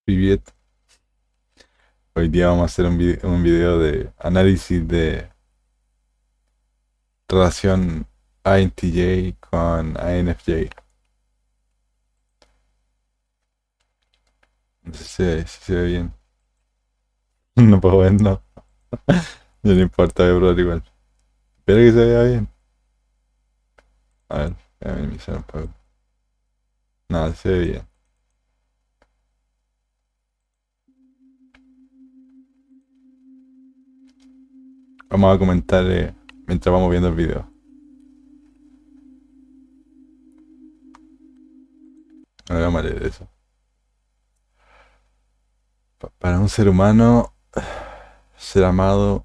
Privet. Hoy día vamos a hacer un video de análisis de relación INTJ con INFJ. No sé si se ve bien. No puedo verlo. No le importa, voy a probar igual. Espero que se vea bien. A ver, voy a minimizar un poco. Nada, se ve bien. Vamos a comentar mientras vamos viendo el video. No vamos a leer eso. Para un ser humano, ser amado,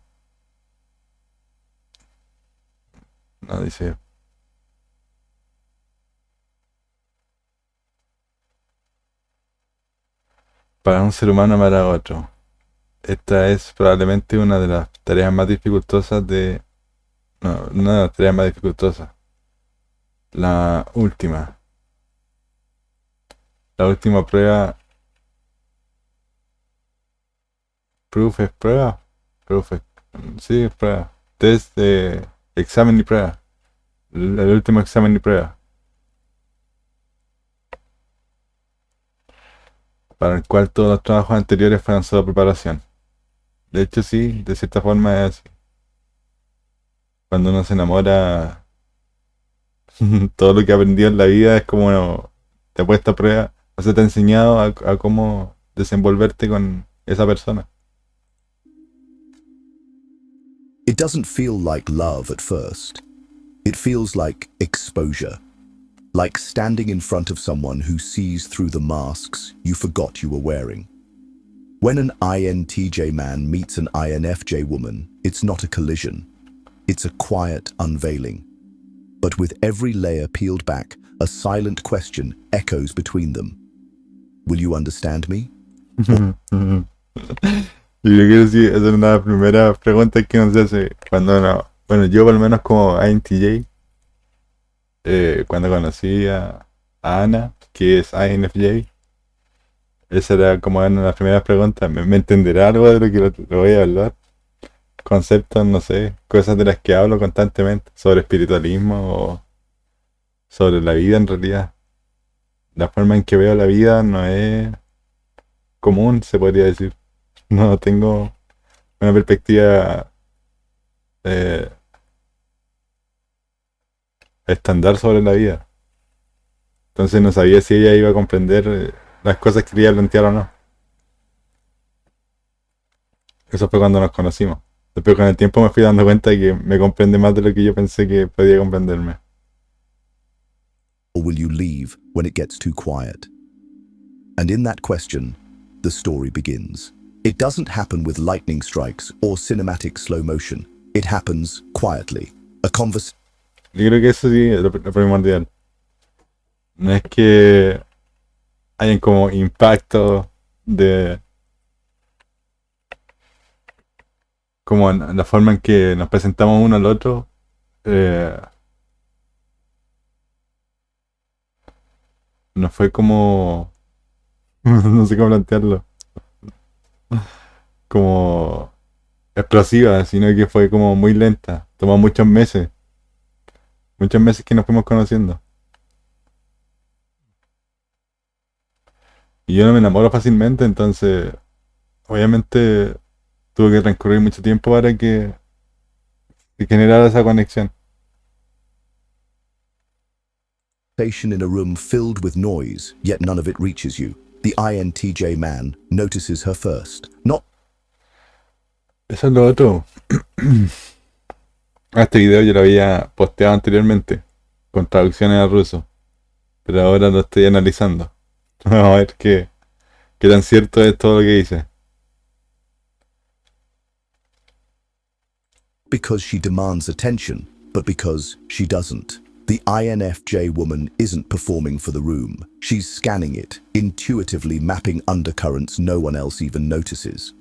no dice. Para un ser humano amar a otro. Esta es probablemente una de las tareas más dificultosas de... No, una de las tareas más dificultosas. La última. La última prueba. Proof es prueba. Proof es... Sí, es prueba. Test de examen y prueba. El último examen y prueba. Para el cual todos los trabajos anteriores fueron solo preparación. De hecho, sí, de cierta forma es así. Cuando uno se enamora, todo lo que aprendió en la vida es como te ha puesto a prueba, o sea, te ha enseñado a cómo desenvolverte con esa persona. It doesn't feel like love at first. It feels like exposure. Like standing in front of someone who sees through the masks you forgot you were wearing. When an INTJ man meets an INFJ woman, it's not a collision. It's a quiet unveiling. But with every layer peeled back, a silent question echoes between them. Will you understand me? Y yo quiero decir, hacer una de las primeras preguntas que uno se hace cuando uno, bueno, yo por lo menos como INTJ, cuando conocí a Ana, que es INFJ, esa era como una de las primeras preguntas. ¿Me entenderá algo de lo que lo voy a hablar? Conceptos, no sé, cosas de las que hablo constantemente, sobre espiritualismo o sobre la vida en realidad. La forma en que veo la vida no es común, se podría decir. No tengo una perspectiva eh, estándar sobre la vida. Entonces no sabía si ella iba a comprender las cosas que quería plantear o no. Eso fue cuando nos conocimos. Después con el tiempo me fui dando cuenta de que me comprende más de lo que yo pensé que podía comprenderme. Or will you leave when it gets too quiet? And in that question, the story begins. It doesn't happen with lightning strikes or cinematic slow motion. It happens quietly. A conversation. Yo creo que eso sí es lo primordial. No es que hayan como impacto de... como en la forma en que nos presentamos uno al otro. No fue como... no sé cómo plantearlo. Como explosiva, sino que fue como muy lenta. Tomó muchos meses. Muchos meses que nos fuimos conociendo. Y yo no me enamoro fácilmente, entonces obviamente tuve que transcurrir mucho tiempo para que se generara esa conexión. In a room filled with noise, yet none of it reaches you. The INTJ man notices her first. Not Eso es lo otro. Este video yo lo había posteado anteriormente, con traducciones al ruso, pero ahora lo estoy analizando. Vamos a ver qué tan cierto es todo lo que dice. because she demands attention, but because she doesn't. The INFJ woman isn't performing for the room. She's scanning it, intuitively mapping undercurrents no one else even notices.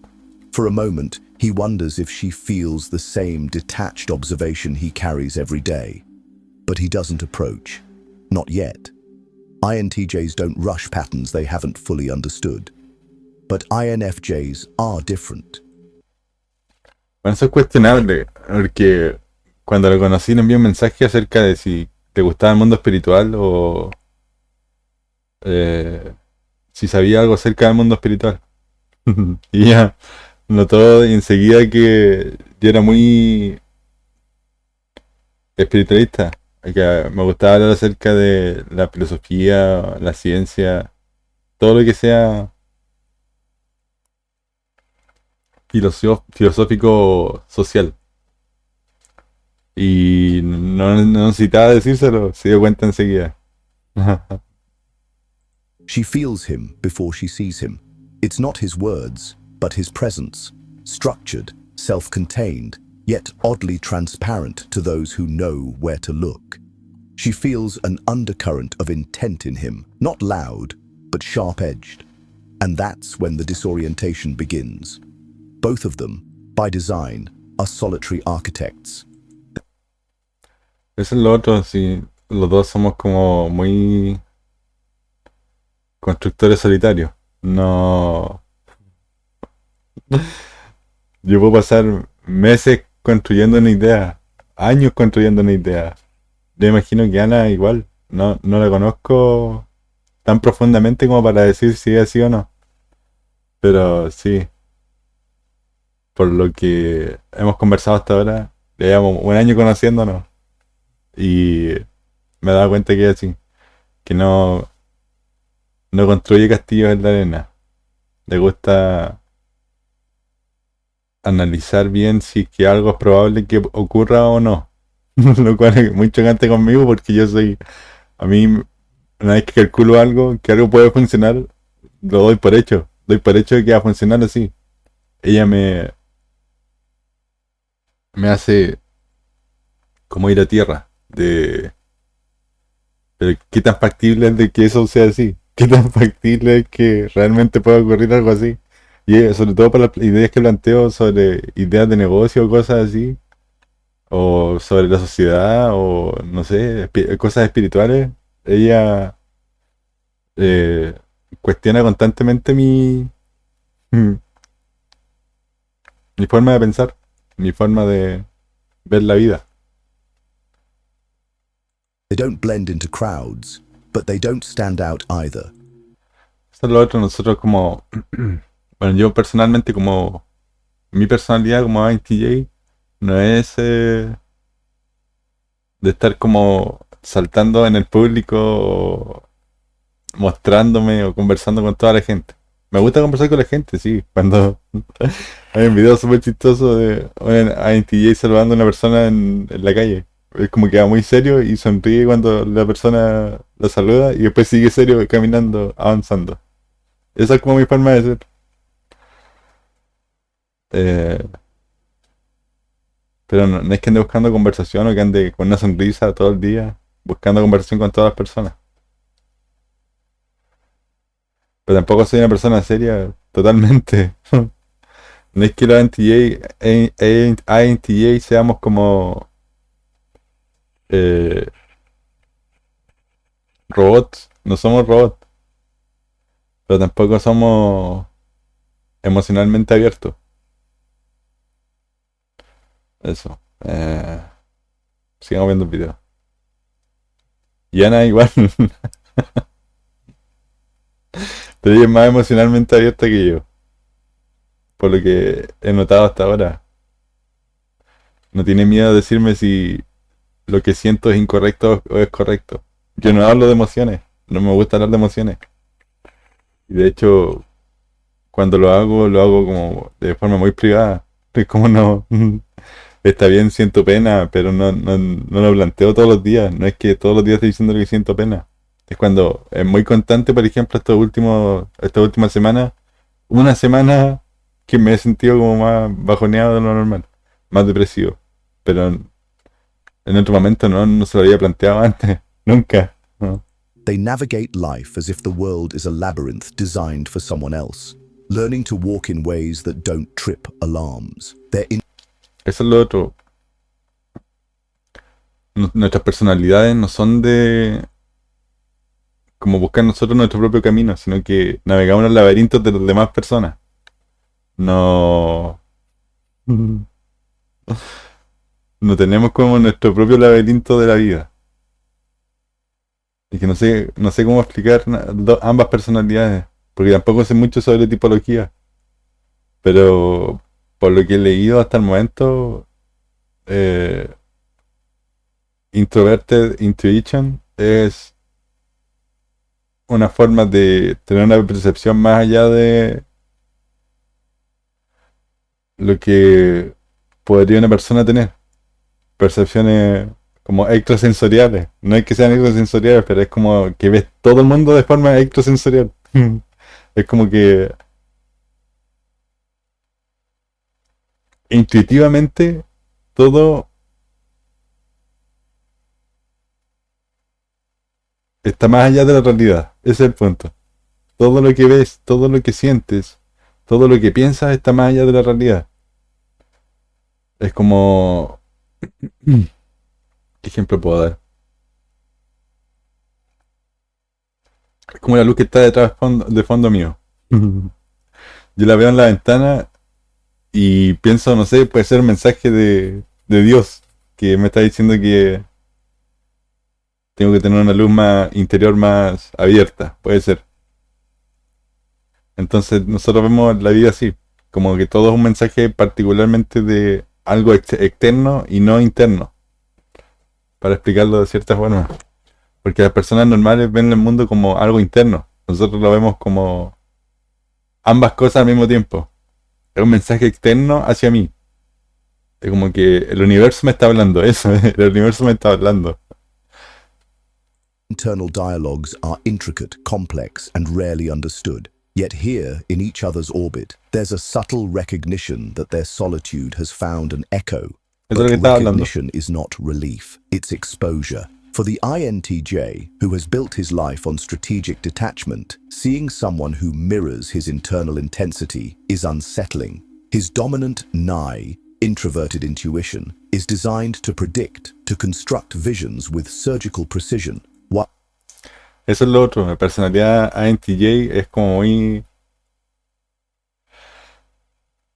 For a moment, he wonders if she feels the same detached observation he carries every day. But he doesn't approach. Not yet. INTJs don't rush patterns they haven't fully understood. But INFJs are different. Bueno, eso es cuestionable, porque cuando lo conocí le envié un mensaje acerca de si te gustaba el mundo espiritual o eh, si sabía algo acerca del mundo espiritual. Y ella notó enseguida que yo era muy espiritualista, que me gustaba hablar acerca de la filosofía, la ciencia, todo lo que sea filosófico social. Y no necesitaba decírselo, se dio cuenta enseguida. She feels him before she sees him. It's not his words, but his presence, structured, self-contained, yet oddly transparent to those who know where to look. She feels an undercurrent of intent in him, not loud, but sharp-edged. And that's when the disorientation begins. Both of them, by design, are solitary architects. Eso es lo otro, sí, los dos somos como muy constructores solitarios. No. Yo puedo pasar meses construyendo una idea, años construyendo una idea. Yo imagino que Ana igual. No la conozco tan profundamente como para decir si es así o no. Pero sí, por lo que hemos conversado hasta ahora, llevamos un año conociéndonos y me he dado cuenta que es así, que no construye castillos en la arena. Le gusta analizar bien si es que algo es probable que ocurra o no. Lo cual es muy chocante conmigo porque yo soy, a mí, una vez que calculo algo, que algo puede funcionar, lo doy por hecho. Doy por hecho de que va a funcionar así. Ella me hace como ir a tierra. Pero qué tan factible es de que eso sea así. Qué tan factible es que realmente pueda ocurrir algo así. Y sobre todo para las ideas que planteo sobre ideas de negocio o cosas así. O sobre la sociedad o no sé, cosas espirituales. Ella eh, cuestiona constantemente mi forma de pensar, mi forma de ver la vida. They don't blend into crowds, but they don't stand out either. Eso es lo otro, nosotros como, bueno, yo personalmente como, mi personalidad como INTJ no es de estar como saltando en el público o mostrándome o conversando con toda la gente. Me gusta conversar con la gente, sí. Cuando hay un video súper chistoso de un INTJ saludando a una persona en la calle. Es como que va muy serio y sonríe cuando la persona la saluda y después sigue serio caminando, avanzando. Esa es como mi forma de ser. Eh, pero no es que ande buscando conversación o que ande con una sonrisa todo el día, buscando conversación con todas las personas. Pero tampoco soy una persona seria totalmente. No es que los INTJ seamos como eh, robots. No somos robots. Pero tampoco somos emocionalmente abiertos. Eso. Sigamos viendo el video. Y Ana igual. Pero ella es más emocionalmente abierta que yo. Por lo que he notado hasta ahora. No tiene miedo de decirme si lo que siento es incorrecto o es correcto. Yo no hablo de emociones. No me gusta hablar de emociones. Y de hecho, cuando lo hago como de forma muy privada. Es como no. Está bien, siento pena, pero no lo planteo todos los días. No es que todos los días estoy diciendo que siento pena. Es cuando es muy constante, por ejemplo, esta última semana. Una semana que me he sentido como más bajoneado de lo normal. Más depresivo. Pero en otro momento no se lo había planteado antes. Nunca. ¿No? They navigate life as if the world is a labyrinth designed for someone else, learning to walk in ways that don't trip alarms. Eso es lo otro. Nuestras personalidades no son de como buscar nosotros nuestro propio camino, sino que navegamos en los laberintos de las demás personas. No, no tenemos como nuestro propio laberinto de la vida. Y que no sé cómo explicar ambas personalidades, porque tampoco sé mucho sobre tipología. Pero por lo que he leído hasta el momento, eh, Introverted Intuition es una forma de tener una percepción más allá de lo que podría una persona tener. Percepciones como extrasensoriales. No es que sean extrasensoriales, pero es como que ves todo el mundo de forma extrasensorial. Es como que intuitivamente todo está más allá de la realidad. Ese es el punto. Todo lo que ves, todo lo que sientes, todo lo que piensas está más allá de la realidad. Es como... ¿Qué ejemplo puedo dar? Es como la luz que está detrás de fondo mío. Yo la veo en la ventana y pienso, no sé, puede ser un mensaje de Dios que me está diciendo que tengo que tener una luz más interior más abierta. Puede ser. Entonces nosotros vemos la vida así, como que todo es un mensaje particularmente de algo externo y no interno, para explicarlo de cierta forma. Porque las personas normales ven el mundo como algo interno. Nosotros lo vemos como ambas cosas al mismo tiempo. Es un mensaje externo hacia mí. Es como que el universo me está hablando, eso, el universo me está hablando. Internal dialogues are intricate, complex, and rarely understood. Yet here, in each other's orbit, there's a subtle recognition that their solitude has found an echo. Eso es lo But que estaba hablando. recognition is not relief, it's exposure. For the INTJ, who has built his life on strategic detachment, seeing someone who mirrors his internal intensity is unsettling. His dominant NI, introverted intuition, is designed to predict, to construct visions with surgical precision. Eso es lo otro. La personalidad INTJ es como muy...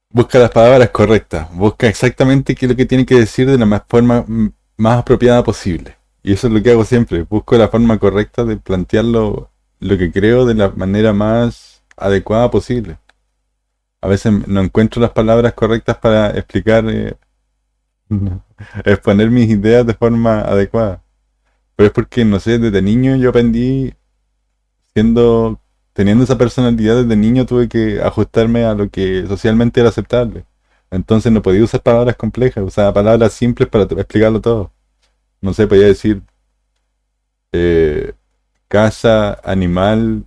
Busca las palabras correctas. Busca exactamente qué es lo que tiene que decir de la forma más apropiada posible. Y eso es lo que hago siempre. Busco la forma correcta de plantearlo, lo que creo, de la manera más adecuada posible. A veces no encuentro las palabras correctas para explicar, exponer mis ideas de forma adecuada. Pero es porque, no sé, desde niño yo aprendí siendo, teniendo esa personalidad desde niño tuve que ajustarme a lo que socialmente era aceptable. Entonces no podía usar palabras complejas, usaba palabras simples para explicarlo todo. No sé, podía decir eh, casa, animal,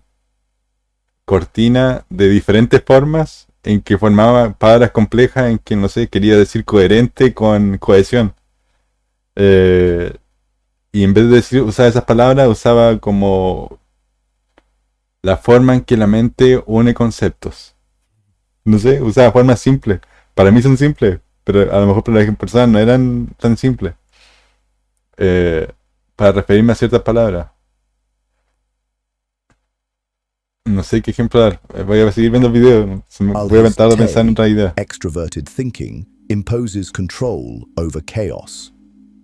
cortina, de diferentes formas, en que formaba palabras complejas, en que, no sé, quería decir coherente con cohesión. Eh, y en vez de decir, usar esas palabras, usaba como la forma en que la mente une conceptos. No sé, usaba formas simples. Para mí son simples, pero a lo mejor para las personas no eran tan simples. Eh, para referirme a ciertas palabras. No sé qué ejemplo dar. Voy a seguir viendo el video. Voy a tratar de pensar en otra idea. Extroverted thinking imposes control over chaos.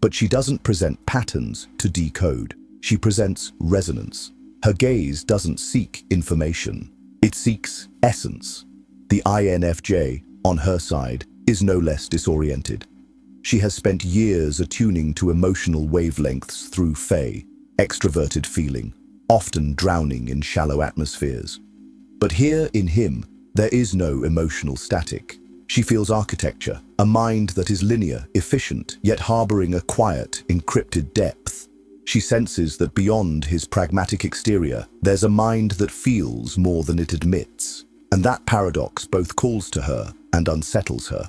But she doesn't present patterns to decode. She presents resonance. Her gaze doesn't seek information. It seeks essence. The INFJ, on her side, is no less disoriented. She has spent years attuning to emotional wavelengths through Fae, extroverted feeling, often drowning in shallow atmospheres. But here in him, there is no emotional static. She feels architecture, a mind that is linear, efficient, yet harboring a quiet, encrypted depth. She senses that beyond his pragmatic exterior, there's a mind that feels more than it admits. And that paradox both calls to her and unsettles her.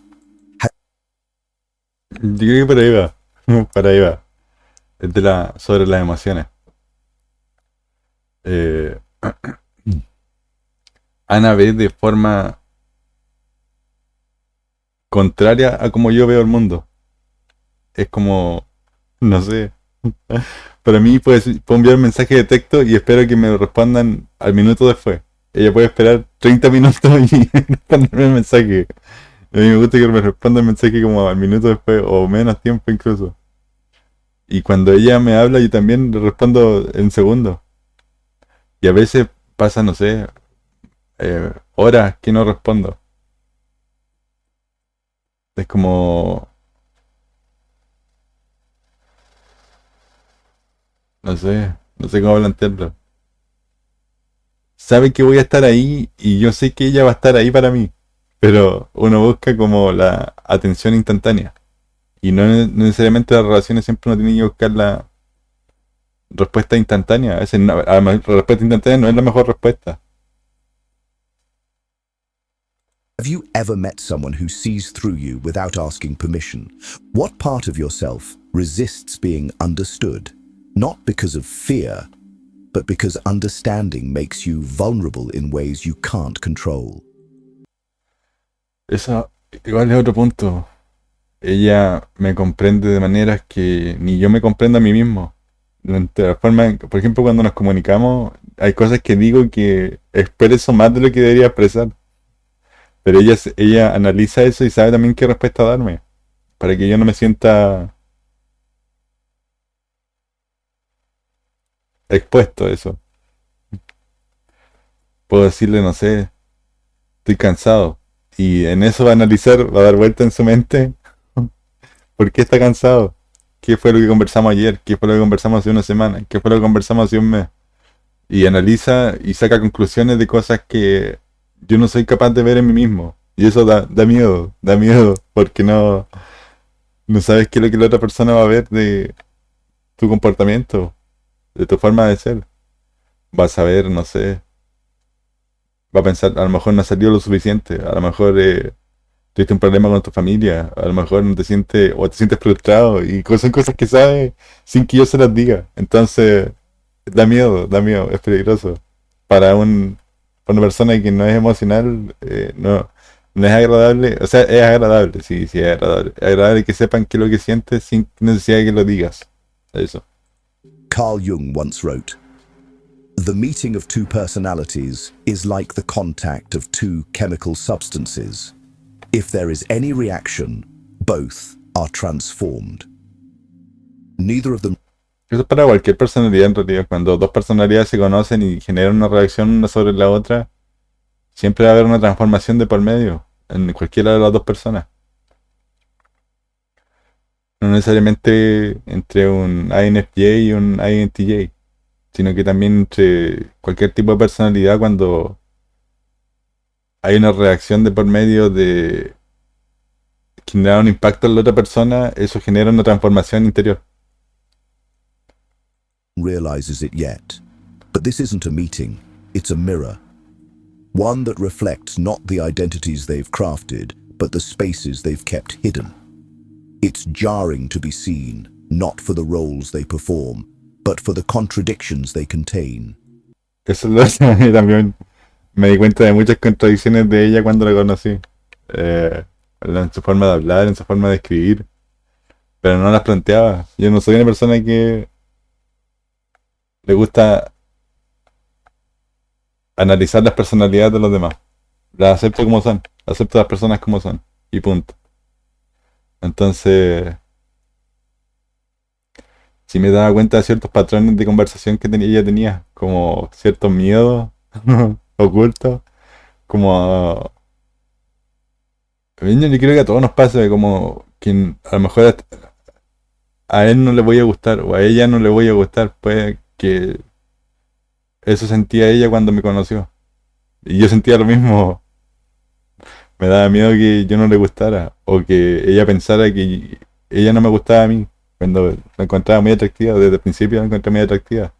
Yo creo que por ahí va. Por ahí va. Es de sobre las emociones. Ana ve de forma contraria a como yo veo el mundo. Es como, no sé, Para mí puedo enviar un mensaje de texto y espero que me lo respondan al minuto después. Ella puede esperar 30 minutos y responderme el mensaje. A mí me gusta que me responda el mensaje como al minuto después o menos tiempo incluso. Y cuando ella me habla yo también le respondo en segundos. Y a veces pasa, no sé, horas que no respondo. Es como, no sé cómo plantearlo. Sabe que voy a estar ahí y yo sé que ella va a estar ahí para mí. Pero uno busca como la atención instantánea. Y no necesariamente las relaciones siempre uno tiene que buscar la respuesta instantánea. A veces la respuesta instantánea no es la mejor respuesta. Have you ever met someone who sees through you without asking permission? What part of yourself resists being understood? Not because of fear, but because understanding makes you vulnerable in ways you can't control. Eso igual es otro punto. Ella me comprende de maneras que ni yo me comprendo a mí mismo. De la forma, por ejemplo, cuando nos comunicamos, hay cosas que digo que expreso más de lo que debería expresar. Pero ella analiza eso y sabe también qué respuesta darme. Para que yo no me sienta expuesto a eso. Puedo decirle, no sé, estoy cansado. Y en eso va a analizar, va a dar vuelta en su mente. ¿Por qué está cansado? ¿Qué fue lo que conversamos ayer? ¿Qué fue lo que conversamos hace una semana? ¿Qué fue lo que conversamos hace un mes? Y analiza y saca conclusiones de cosas que yo no soy capaz de ver en mí mismo. Y eso da miedo, porque no sabes qué es lo que la otra persona va a ver de tu comportamiento, de tu forma de ser. Vas a ver, no sé, va a pensar, a lo mejor no ha salido lo suficiente, a lo mejor tuviste un problema con tu familia, a lo mejor no te sientes, o te sientes frustrado, y son cosas que sabes sin que yo se las diga. Entonces, da miedo, es peligroso. Para una persona que no es emocional, no es agradable, o sea, es agradable, sí, sí, es agradable. Es agradable que sepan qué es lo que sientes sin necesidad de que lo digas. Eso. Carl Jung once wrote, "The meeting of two personalities is like the contact of two chemical substances. If there is any reaction, both are transformed. Neither of them." Eso es para cualquier personalidad en realidad. Cuando dos personalidades se conocen y generan una reacción una sobre la otra, siempre va a haber una transformación de por medio en cualquiera de las dos personas. No necesariamente entre un INFJ y un INTJ, sino que también entre cualquier tipo de personalidad cuando hay una reacción de por medio de generar un impacto en la otra persona, eso genera una transformación interior. Realizes it yet. But this isn't a meeting, it's a mirror. One that reflects not the identities they've crafted, but the spaces they've kept hidden. It's jarring to be seen, not for the roles they perform, but for the contradictions they contain. Eso lo hace a mí también. Me di cuenta de muchas contradicciones de ella cuando la conocí. En su forma de hablar, en su forma de escribir. Pero no las planteaba. Yo no soy una persona que le gusta analizar las personalidades de los demás. Las acepto como son. Acepto a las personas como son. Y punto. Entonces, si me daba cuenta de ciertos patrones de conversación que ella tenía, como ciertos miedos ocultos, como yo creo que a todos nos pasa como que a lo mejor a él no le voy a gustar o a ella no le voy a gustar, pues que eso sentía ella cuando me conoció. Y yo sentía lo mismo. Me daba miedo que yo no le gustara o que ella pensara que ella no me gustaba a mí cuando la encontraba muy atractiva. Desde el principio la encontré muy atractiva.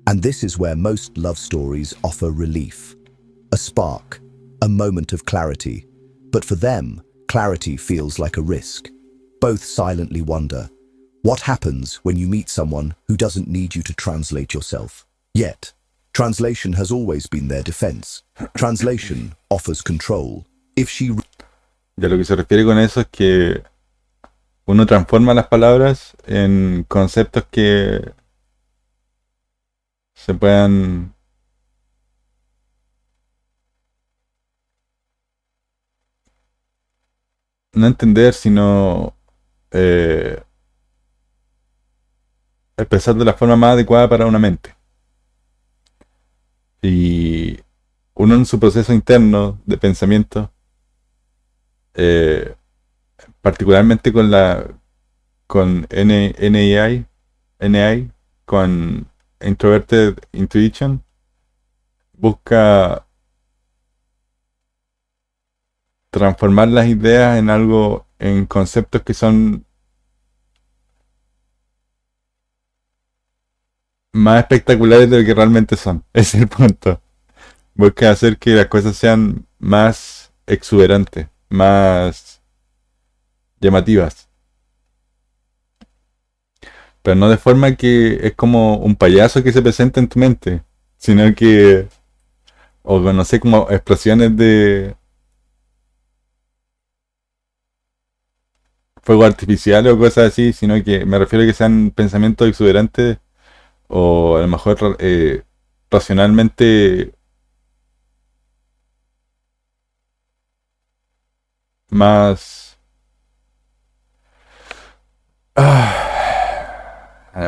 And this is where most love stories offer relief. A spark, a moment of clarity. But for them, clarity feels like a risk. Both silently wonder, what happens when you meet someone who doesn't need you to translate yourself? Yet, translation has always been their defense. Translation offers control. If she... Ya lo que se refiere con eso es que uno transforma las palabras en conceptos que se puedan no entender, sino eh, expresar de la forma más adecuada para una mente. Y uno en su proceso interno de pensamiento, eh, particularmente con NI, con Introverted Intuition, busca transformar las ideas en algo, en conceptos que son más espectaculares de lo que realmente son. Ese es el punto. Busca hacer que las cosas sean más exuberantes, más llamativas. Pero no de forma que es como un payaso que se presenta en tu mente, sino que, o no sé, como explosiones de fuego artificial o cosas así, sino que me refiero a que sean pensamientos exuberantes o a lo mejor racionalmente más...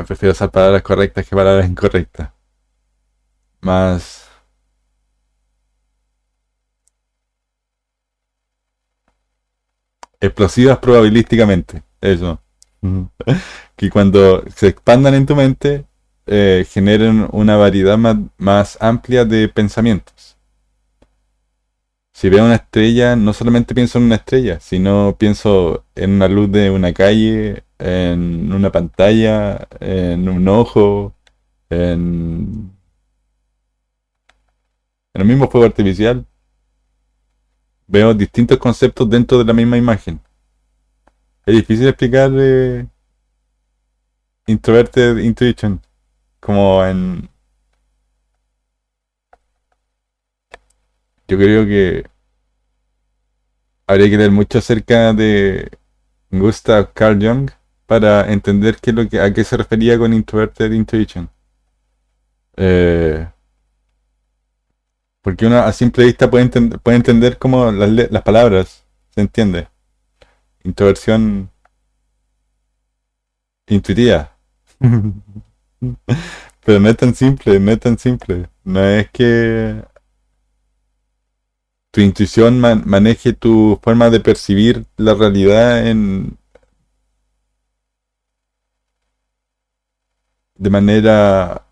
prefiero usar palabras correctas que palabras incorrectas. Más... explosivas probabilísticamente. Eso. Que cuando se expandan en tu mente, generen una variedad más amplia de pensamientos. Si veo una estrella, no solamente pienso en una estrella, sino pienso en una luz de una calle, en una pantalla, en un ojo, en el mismo fuego artificial. Veo distintos conceptos dentro de la misma imagen. Es difícil explicar Introverted Intuition. Como en... Yo creo que habría que leer mucho acerca de Gustav Carl Jung para entender a qué se refería con Introverted Intuition. Porque uno a simple vista puede entender como las palabras, ¿se entiende? Introversión intuitiva. Pero no es tan simple, no es tan simple. No es que tu intuición maneje tu forma de percibir la realidad de manera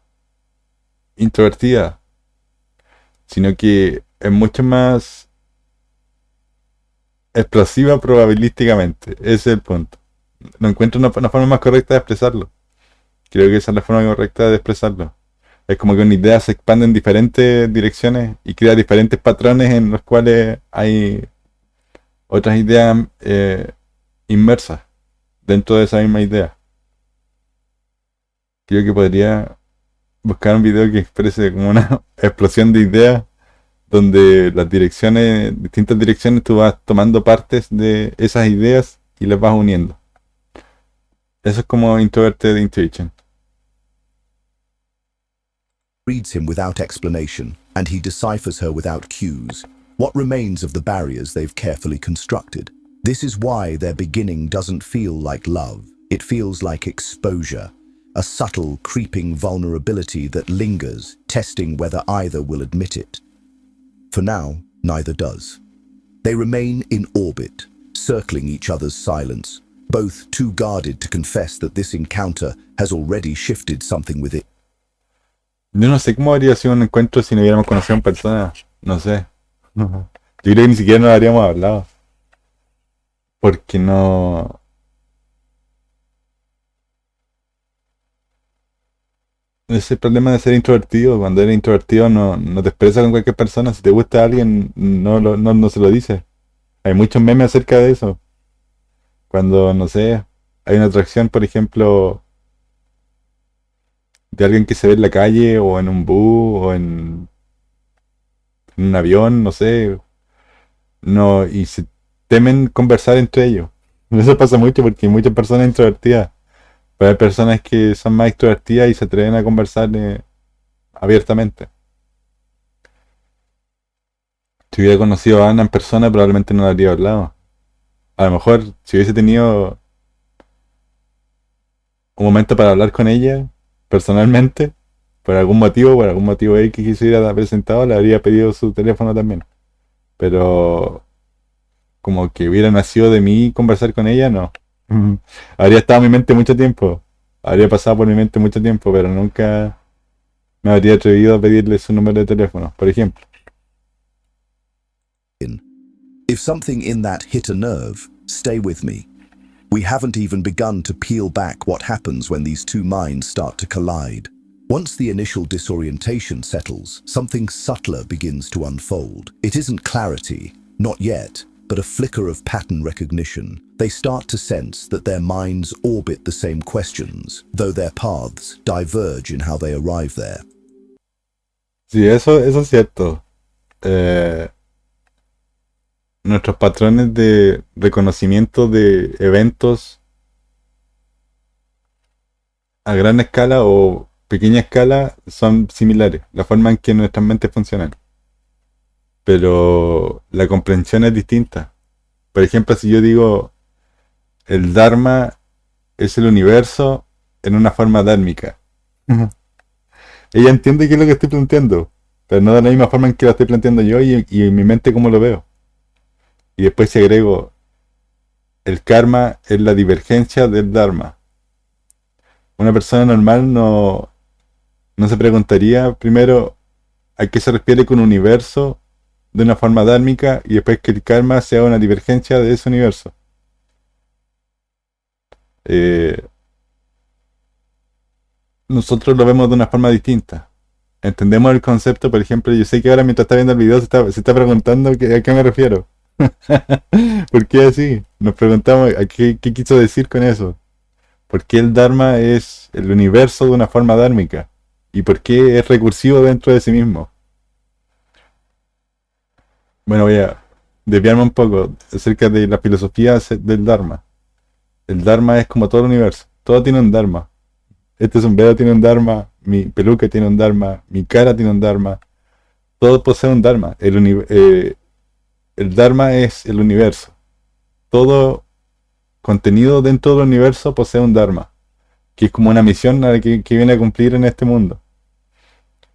introvertida, sino que es mucho más explosiva probabilísticamente. Ese es el punto. No encuentro una forma más correcta de expresarlo. Creo que esa es la forma correcta de expresarlo. Es como que una idea se expande en diferentes direcciones y crea diferentes patrones en los cuales hay otras ideas inmersas dentro de esa misma idea. Creo que podría buscar un video que exprese como una explosión de ideas donde las direcciones, distintas direcciones, tú vas tomando partes de esas ideas y las vas uniendo. Eso es como Introverted Intuition. Reads him without explanation, and he deciphers her without cues. What remains of the barriers they've carefully constructed? This is why their beginning doesn't feel like love. It feels like exposure, a subtle, creeping vulnerability that lingers, testing whether either will admit it. For now, neither does. They remain in orbit, circling each other's silence, both too guarded to confess that this encounter has already shifted something within. Yo no sé cómo habría sido un encuentro si no hubiéramos conocido en persona. No sé. Yo creo que ni siquiera nos habríamos hablado. Porque no... Ese es el problema de ser introvertido. Cuando eres introvertido no te expresas con cualquier persona. Si te gusta alguien, no se lo dices. Hay muchos memes acerca de eso. Cuando, no sé, hay una atracción, por ejemplo, de alguien que se ve en la calle o en un bus o en un avión, no sé. No, y se temen conversar entre ellos. Eso pasa mucho porque hay muchas personas introvertidas. Pero hay personas que son más extrovertidas y se atreven a conversar abiertamente. Si hubiera conocido a Ana en persona, probablemente no le habría hablado. A lo mejor, si hubiese tenido un momento para hablar con ella, personalmente, por algún motivo X que se hubiera presentado, le habría pedido su teléfono también. Pero como que hubiera nacido de mí conversar con ella, no. Habría estado en mi mente mucho tiempo. Habría pasado por mi mente mucho tiempo, pero nunca me habría atrevido a pedirle su número de teléfono, por ejemplo. If something in that hit a nerve, stay with me. We haven't even begun to peel back what happens when these two minds start to collide. Once the initial disorientation settles, something subtler begins to unfold. It isn't clarity, not yet, but a flicker of pattern recognition. They start to sense that their minds orbit the same questions, though their paths diverge in how they arrive there. Sí, eso es cierto. Eh, Nuestros patrones de reconocimiento de eventos a gran escala o pequeña escala son similares, la forma en que nuestras mentes funcionan. Pero la comprensión es distinta. Por ejemplo, si yo digo el Dharma es el universo en una forma dármica, ella entiende qué es lo que estoy planteando, pero no de la misma forma en que lo estoy planteando yo y en mi mente cómo lo veo. Y después si agrego el karma es la divergencia del Dharma. Una persona normal no se preguntaría primero a qué se refiere con universo de una forma dármica y después que el karma sea una divergencia de ese universo. Eh, Nosotros lo vemos de una forma distinta. Entendemos el concepto, por ejemplo, yo sé que ahora mientras está viendo el video se está preguntando a qué me refiero. ¿Por qué así? Nos preguntamos a qué quiso decir con eso. ¿Por qué el Dharma es el universo de una forma dármica? ¿Y por qué es recursivo dentro de sí mismo? Bueno, voy a desviarme un poco acerca de la filosofía del Dharma. El Dharma es como todo el universo. Todo tiene un Dharma. Este sombrero tiene un Dharma, mi peluca tiene un Dharma, mi cara tiene un Dharma. Todo posee un Dharma. El Dharma es el universo. Todo contenido dentro del universo posee un Dharma, que es como una misión a la que viene a cumplir en este mundo.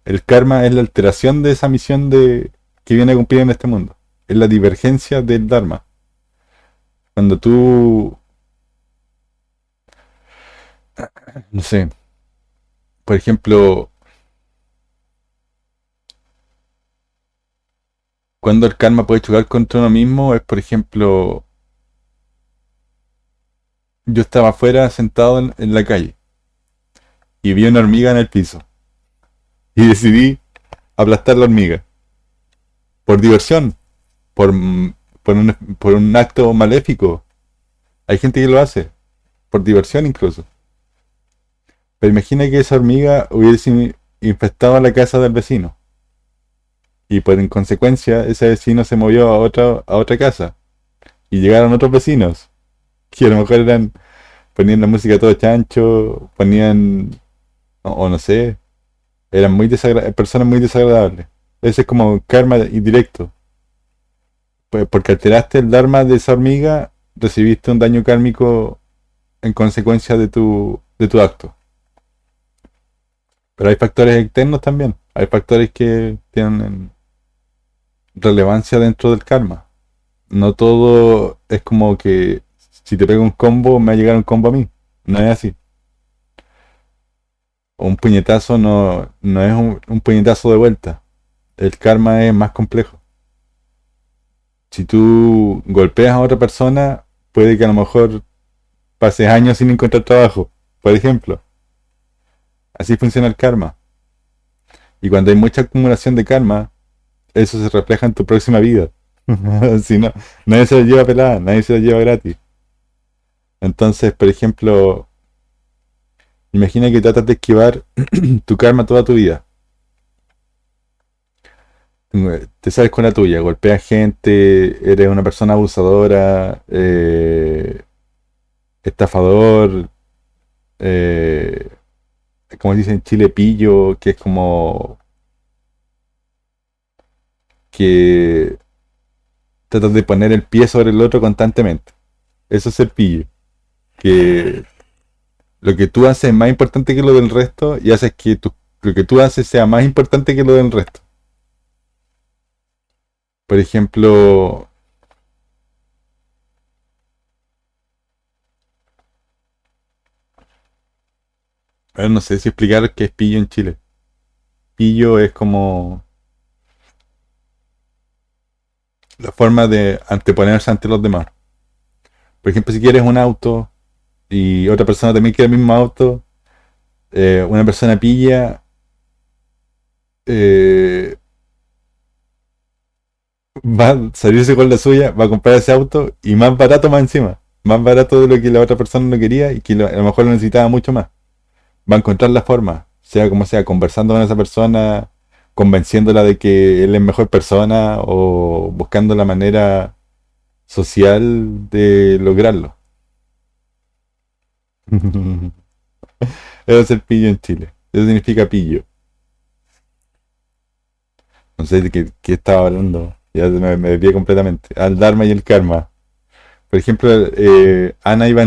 El karma es la alteración de esa misión que viene a cumplir en este mundo. Es la divergencia del Dharma. Cuando tú, no sé, por ejemplo, cuando el karma puede chocar contra uno mismo, es por ejemplo, yo estaba afuera sentado en la calle y vi una hormiga en el piso y decidí aplastar la hormiga por diversión, por, por un acto maléfico. Hay gente que lo hace, por diversión incluso. Pero imagina que esa hormiga hubiese infestado la casa del vecino. Y pues en consecuencia ese vecino se movió a otra casa. Y llegaron otros vecinos. Que a lo mejor ponían la música todo chancho, ponían, o no sé, eran personas muy desagradables. Ese es como karma indirecto. Pues porque alteraste el dharma de esa hormiga, recibiste un daño kármico en consecuencia de tu acto. Pero hay factores externos también. Hay factores que tienen relevancia dentro del karma. No todo es como que si te pego un combo, me va a llegar un combo a mí. No es así. O un puñetazo no es un puñetazo de vuelta. El karma es más complejo. Si tú golpeas a otra persona, puede que a lo mejor pases años sin encontrar trabajo, por ejemplo. Así funciona el karma. Y cuando hay mucha acumulación de karma, eso se refleja en tu próxima vida. Si no, nadie se lo lleva pelada, nadie se lo lleva gratis. Entonces, por ejemplo, imagina que tratas de esquivar tu karma toda tu vida. Te sales con la tuya, golpeas gente, eres una persona abusadora, estafador, eh, como dicen en Chile, pillo, que es como que tratas de poner el pie sobre el otro constantemente. Eso es ser pillo. Que lo que tú haces es más importante que lo del resto y haces que lo que tú haces sea más importante que lo del resto. Por ejemplo, a ver, no sé si explicar qué es pillo en Chile. Pillo es como la forma de anteponerse ante los demás. Por ejemplo, si quieres un auto y otra persona también quiere el mismo auto, una persona pilla, eh, va a salirse con la suya, va a comprar ese auto y más barato más encima. Más barato de lo que la otra persona no quería y que a lo mejor lo necesitaba mucho más. Va a encontrar la forma, sea como sea, conversando con esa persona, convenciéndola de que él es mejor persona o buscando la manera social de lograrlo. Eso es el pillo en Chile. Eso significa pillo. No sé de qué estaba hablando. Ya me desvié completamente. Al Dharma y el Karma. Por ejemplo, Ana iba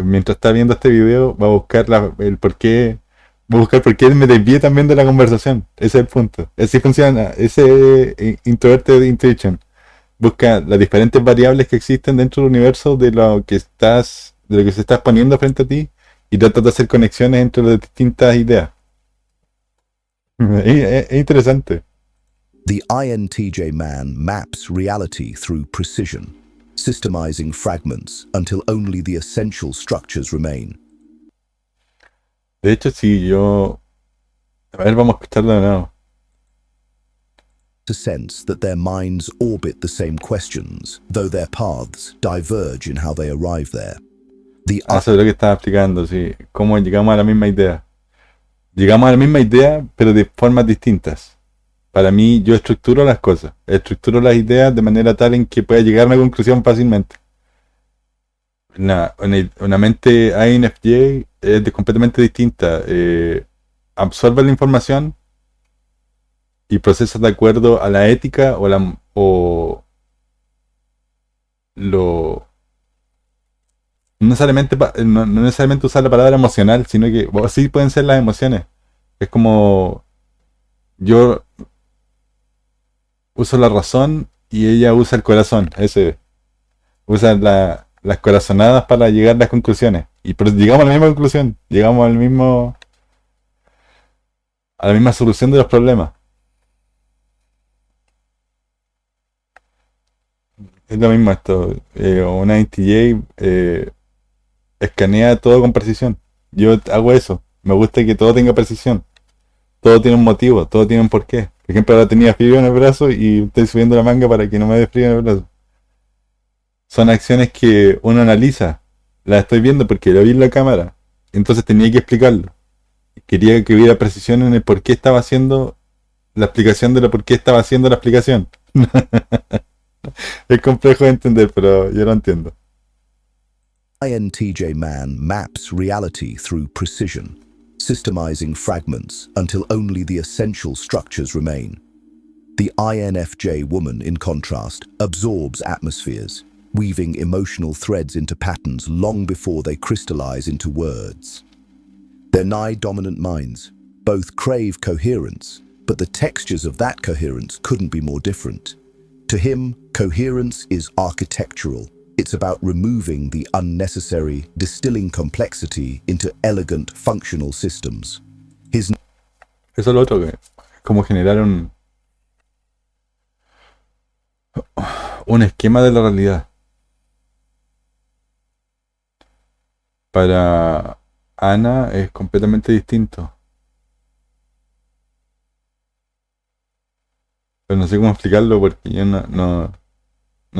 mientras está viendo este video, va a buscar el por qué. Va a buscar por qué me desvié también de la conversación. Ese es el punto. Así funciona. Ese Introverted Intuition. Busca las diferentes variables que existen dentro del universo de lo que se está poniendo frente a ti y trata de hacer conexiones entre las distintas ideas. Es interesante. The INTJ man maps reality through precision, systemizing fragments until only the essential structures remain. De hecho, si yo... A ver, vamos a escucharlo de nuevo. To sense that their minds orbit the same questions, though their paths diverge in how they arrive there. The Eso es lo que estaba explicando, sí. Cómo llegamos a la misma idea. Llegamos a la misma idea, pero de formas distintas. Para mí, yo estructuro las cosas. Estructuro las ideas de manera tal en que pueda llegar a una conclusión fácilmente. Una mente INFJ es completamente distinta. Absorbe la información y procesa de acuerdo a la ética o lo no necesariamente no necesariamente usar la palabra emocional, sino que sí pueden ser las emociones. Es como yo uso la razón y ella usa el corazón. Ese usa las corazonadas para llegar a las conclusiones. Pero llegamos a la misma conclusión, llegamos a la misma solución de los problemas. Es lo mismo esto. Una INTJ escanea todo con precisión. Yo hago eso. Me gusta que todo tenga precisión. Todo tiene un motivo, todo tiene un porqué. Por ejemplo, ahora tenía frío en el brazo y estoy subiendo la manga para que no me dé frío en el brazo. Son acciones que uno analiza. Las estoy viendo porque lo vi en la cámara. Entonces tenía que explicarlo. Quería que hubiera precisión en el por qué estaba haciendo la explicación de lo por qué estaba haciendo la explicación. Es complejo de entender, pero yo lo entiendo. INTJ man maps reality through precision, systemizing fragments until only the essential structures remain. The INFJ woman, in contrast, absorbs atmospheres, weaving emotional threads into patterns long before they crystallize into words. Their nigh-dominant minds both crave coherence, but the textures of that coherence couldn't be more different. To him, coherence is architectural. It's about removing the unnecessary, distilling complexity into elegant, functional systems. His Eso es lo otro, que es como generar un esquema de la realidad. Para Ana es completamente distinto. Pero no sé cómo explicarlo porque yo no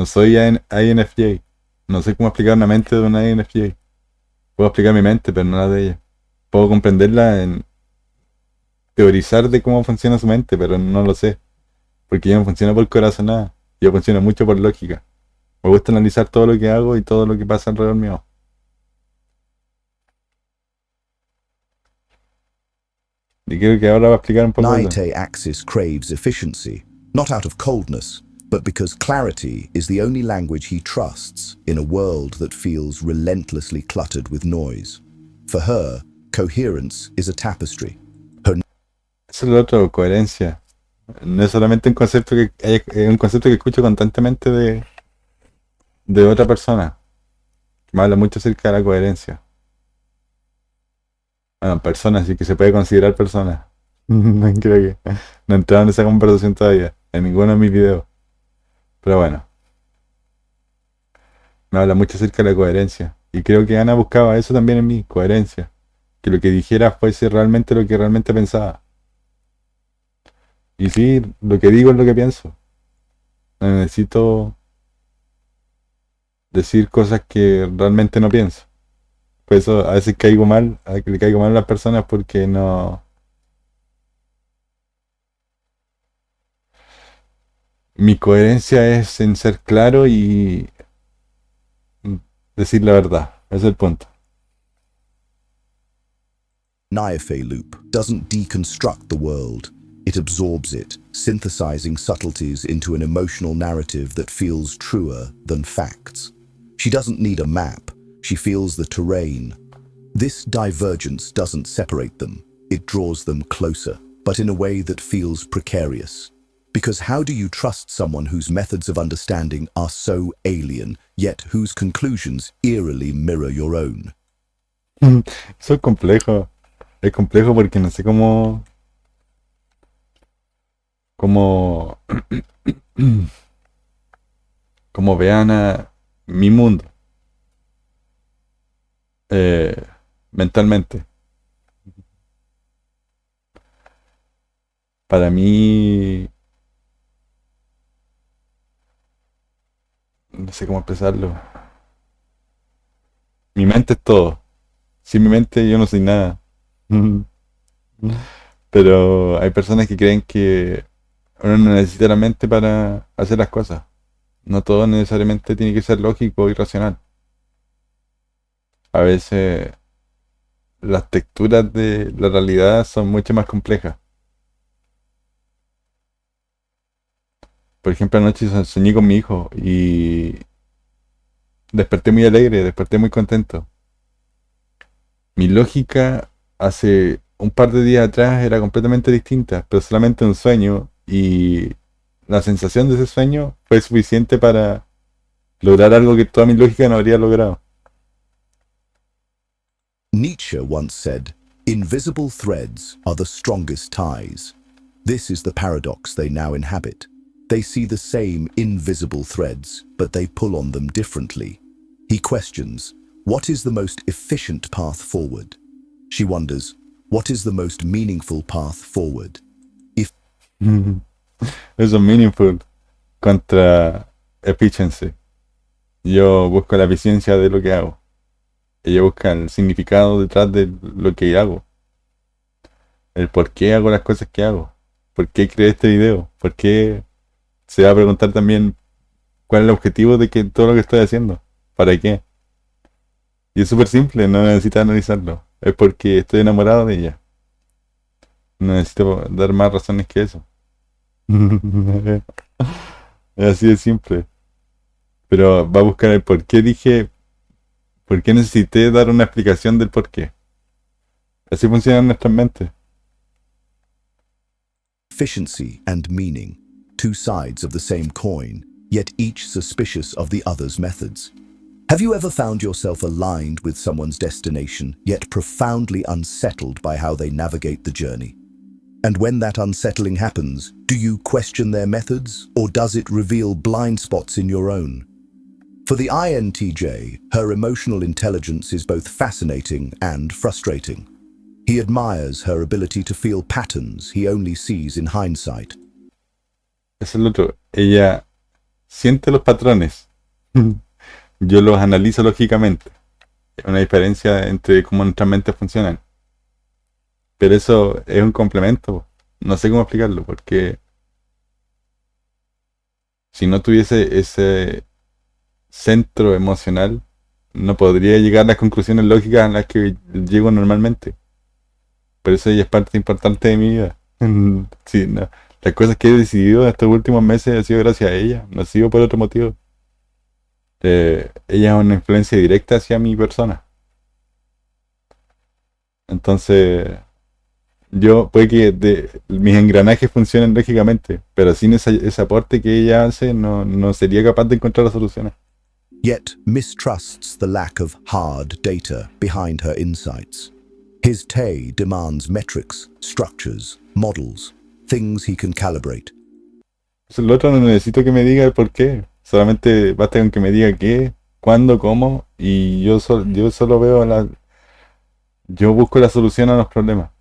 soy INFJ. No sé cómo explicar una mente de una INFJ. Puedo explicar mi mente, pero no la de ella. Puedo comprenderla en teorizar de cómo funciona su mente, pero no lo sé. Porque yo no funciono por corazonada. Yo funciono mucho por lógica. Me gusta analizar todo lo que hago y todo lo que pasa alrededor mío. Y creo que ahora va a explicar un poco eso. Naite Axis craves efficiency, not out of coldness, but because clarity is the only language he trusts in a world that feels relentlessly cluttered with noise. For her, coherence is a tapestry. Eso es lo otro, coherencia. No es solamente un concepto es un concepto que escucho constantemente de otra persona. Me habla mucho acerca de la coherencia. Bueno, personas, sí que se puede considerar personas. No creo que no he entrado en esa conversación todavía, en ninguno de mis videos. Pero bueno, me habla mucho acerca de la coherencia. Y creo que Ana buscaba eso también en mí, coherencia. Que lo que dijera fuese realmente lo que realmente pensaba. Y sí, lo que digo es lo que pienso. No necesito decir cosas que realmente no pienso. Por eso a veces caigo mal, le caigo mal a las personas porque no. Mi coherencia es en ser claro y decir la verdad. Ese es el punto. Naife loop doesn't deconstruct the world. It absorbs it, synthesizing subtleties into an emotional narrative that feels truer than facts. She doesn't need a map. She feels the terrain. This divergence doesn't separate them. It draws them closer, but in a way that feels precarious. Because how do you trust someone whose methods of understanding are so alien, yet whose conclusions eerily mirror your own? Eso es complejo. Es complejo porque no sé cómo, cómo vean a mi mundo eh, mentalmente. Para mí, no sé cómo expresarlo. Mi mente es todo. Sin mi mente yo no soy nada. Pero hay personas que creen que uno no necesita la mente para hacer las cosas. No todo necesariamente tiene que ser lógico y racional. A veces las texturas de la realidad son mucho más complejas. Por ejemplo, anoche soñé con mi hijo y desperté muy alegre, desperté muy contento. Mi lógica hace un par de días atrás era completamente distinta, pero solamente un sueño y la sensación de ese sueño fue suficiente para lograr algo que toda mi lógica no habría logrado. Nietzsche once said, "Invisible threads are the strongest ties." This is the paradox they now inhabit. They see the same invisible threads, but they pull on them differently. He questions, what is the most efficient path forward? She wonders, what is the most meaningful path forward? If Eso es meaningful contra efficiency. Yo busco la eficiencia de lo que hago. Ella busca el significado detrás de lo que hago. El por qué hago las cosas que hago. ¿Por qué creé este video? ¿Por qué se va a preguntar también cuál es el objetivo de que todo lo que estoy haciendo? ¿Para qué? Y es súper simple, no necesito analizarlo. Es porque estoy enamorado de ella. No necesito dar más razones que eso. Es así de simple. Pero va a buscar el por qué dije, por qué necesité dar una explicación del por qué. Así funcionan nuestras mentes. efficiency and meaning, two sides of the same coin, yet each suspicious of the other's methods. Have you ever found yourself aligned with someone's destination, yet profoundly unsettled by how they navigate the journey? And when that unsettling happens, do you question their methods, or does it reveal blind spots in your own? For the INTJ, her emotional intelligence is both fascinating and frustrating. He admires her ability to feel patterns he only sees in hindsight. Eso es lo otro. Ella siente los patrones. Yo los analizo lógicamente. Es una diferencia entre cómo nuestras mentes funcionan. Pero eso es un complemento. No sé cómo explicarlo, porque si no tuviese ese centro emocional, no podría llegar a las conclusiones lógicas a las que llego normalmente. Por eso ella es parte importante de mi vida. Sí, no. Las cosas que he decidido estos últimos meses ha sido gracias a ella, no ha sido por otro motivo. Ella es una influencia directa hacia mi persona. Entonces, yo puede que mis engranajes funcionen lógicamente, pero sin ese aporte que ella hace, no sería capaz de encontrar las soluciones. Yet mistrusts the lack of hard data behind her insights. His Tay demands metrics, structures, models, things he can calibrate. El otro no necesito que me diga el por qué, solamente basta con que me diga qué, cuándo, cómo, y yo solo yo busco la solución a los problemas.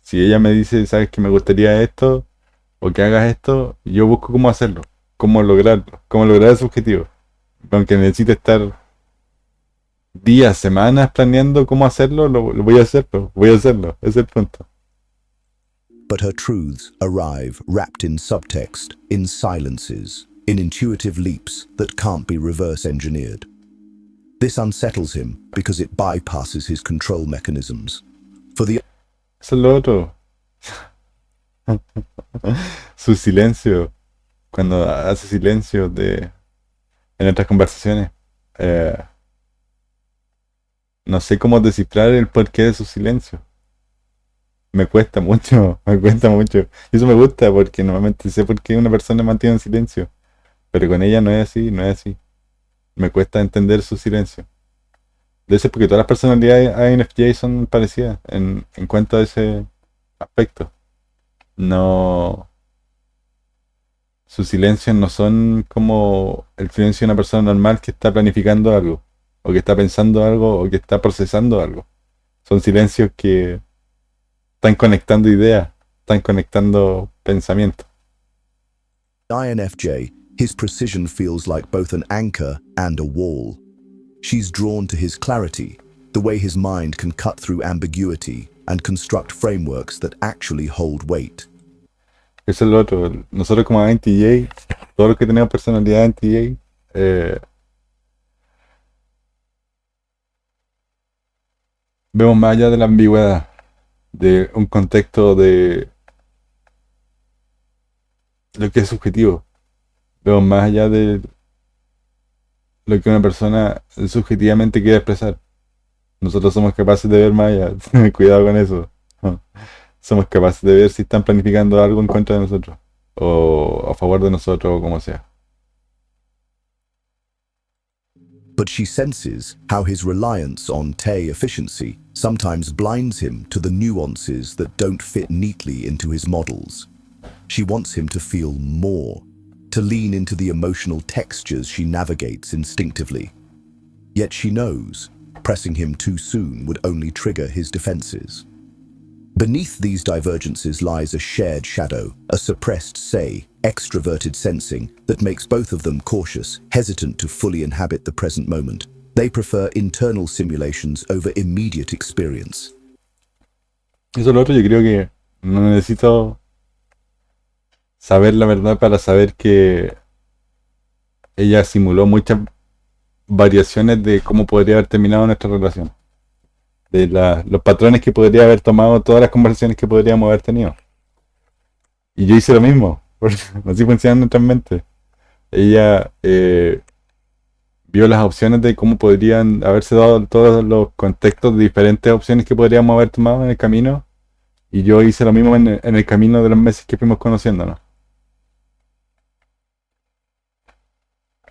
Si ella me dice, sabes que me gustaría esto, o que hagas esto, yo busco cómo hacerlo, cómo lograrlo, cómo lograr ese objetivo. Aunque necesite estar días, semanas planeando cómo hacerlo, lo voy a hacerlo, ese es el punto. But her truths arrive wrapped in subtext, in silences, in intuitive leaps that can't be reverse engineered. This unsettles him because it bypasses his control mechanisms. For the Eso es lo otro. Su silencio, cuando hace silencio en otras conversaciones, no sé cómo descifrar el porqué de su silencio. Me cuesta mucho, me cuesta mucho. Y eso me gusta porque normalmente sé por qué una persona mantiene un silencio. Pero con ella no es así, no es así. Me cuesta entender su silencio. De eso es porque todas las personalidades INFJ son parecidas en cuanto a ese aspecto. No. Sus silencios no son como el silencio de una persona normal que está planificando algo, o que está pensando algo, o que está procesando algo. Son silencios que están conectando ideas, están conectando pensamientos. INFJ, his precision feels like both an anchor and a wall. She's drawn to his clarity, the way his mind can cut through ambiguity and construct frameworks that actually hold weight. Eso es lo otro. Nosotros como INTJ, todos los que tenemos personalidad INTJ, vemos más allá de la ambigüedad, de un contexto de lo que es subjetivo. Vemos más allá de lo que una persona subjetivamente quiere expresar. Nosotros somos capaces de ver más allá. Cuidado con eso. Somos capaces de ver si están planificando algo en contra de nosotros, o a favor de nosotros, o como sea. But she senses how his reliance on Tay efficiency sometimes blinds him to the nuances that don't fit neatly into his models. She wants him to feel more, to lean into the emotional textures she navigates instinctively. Yet she knows pressing him too soon would only trigger his defenses. Beneath these divergences lies a shared shadow, a suppressed say, extroverted sensing that makes both of them cautious, hesitant to fully inhabit the present moment. They prefer internal simulations over immediate experience. Eso es lo otro, yo creo que no necesito saber la verdad para saber que ella simuló muchas variaciones de cómo podría haber terminado nuestra relación. De los patrones que podría haber tomado, todas las conversaciones que podríamos haber tenido. Y yo hice lo mismo, porque así funciona nuestras mentes. Ella vio las opciones de cómo podrían haberse dado todos los contextos de diferentes opciones que podríamos haber tomado en el camino, y yo hice lo mismo en el camino de los meses que fuimos conociéndonos.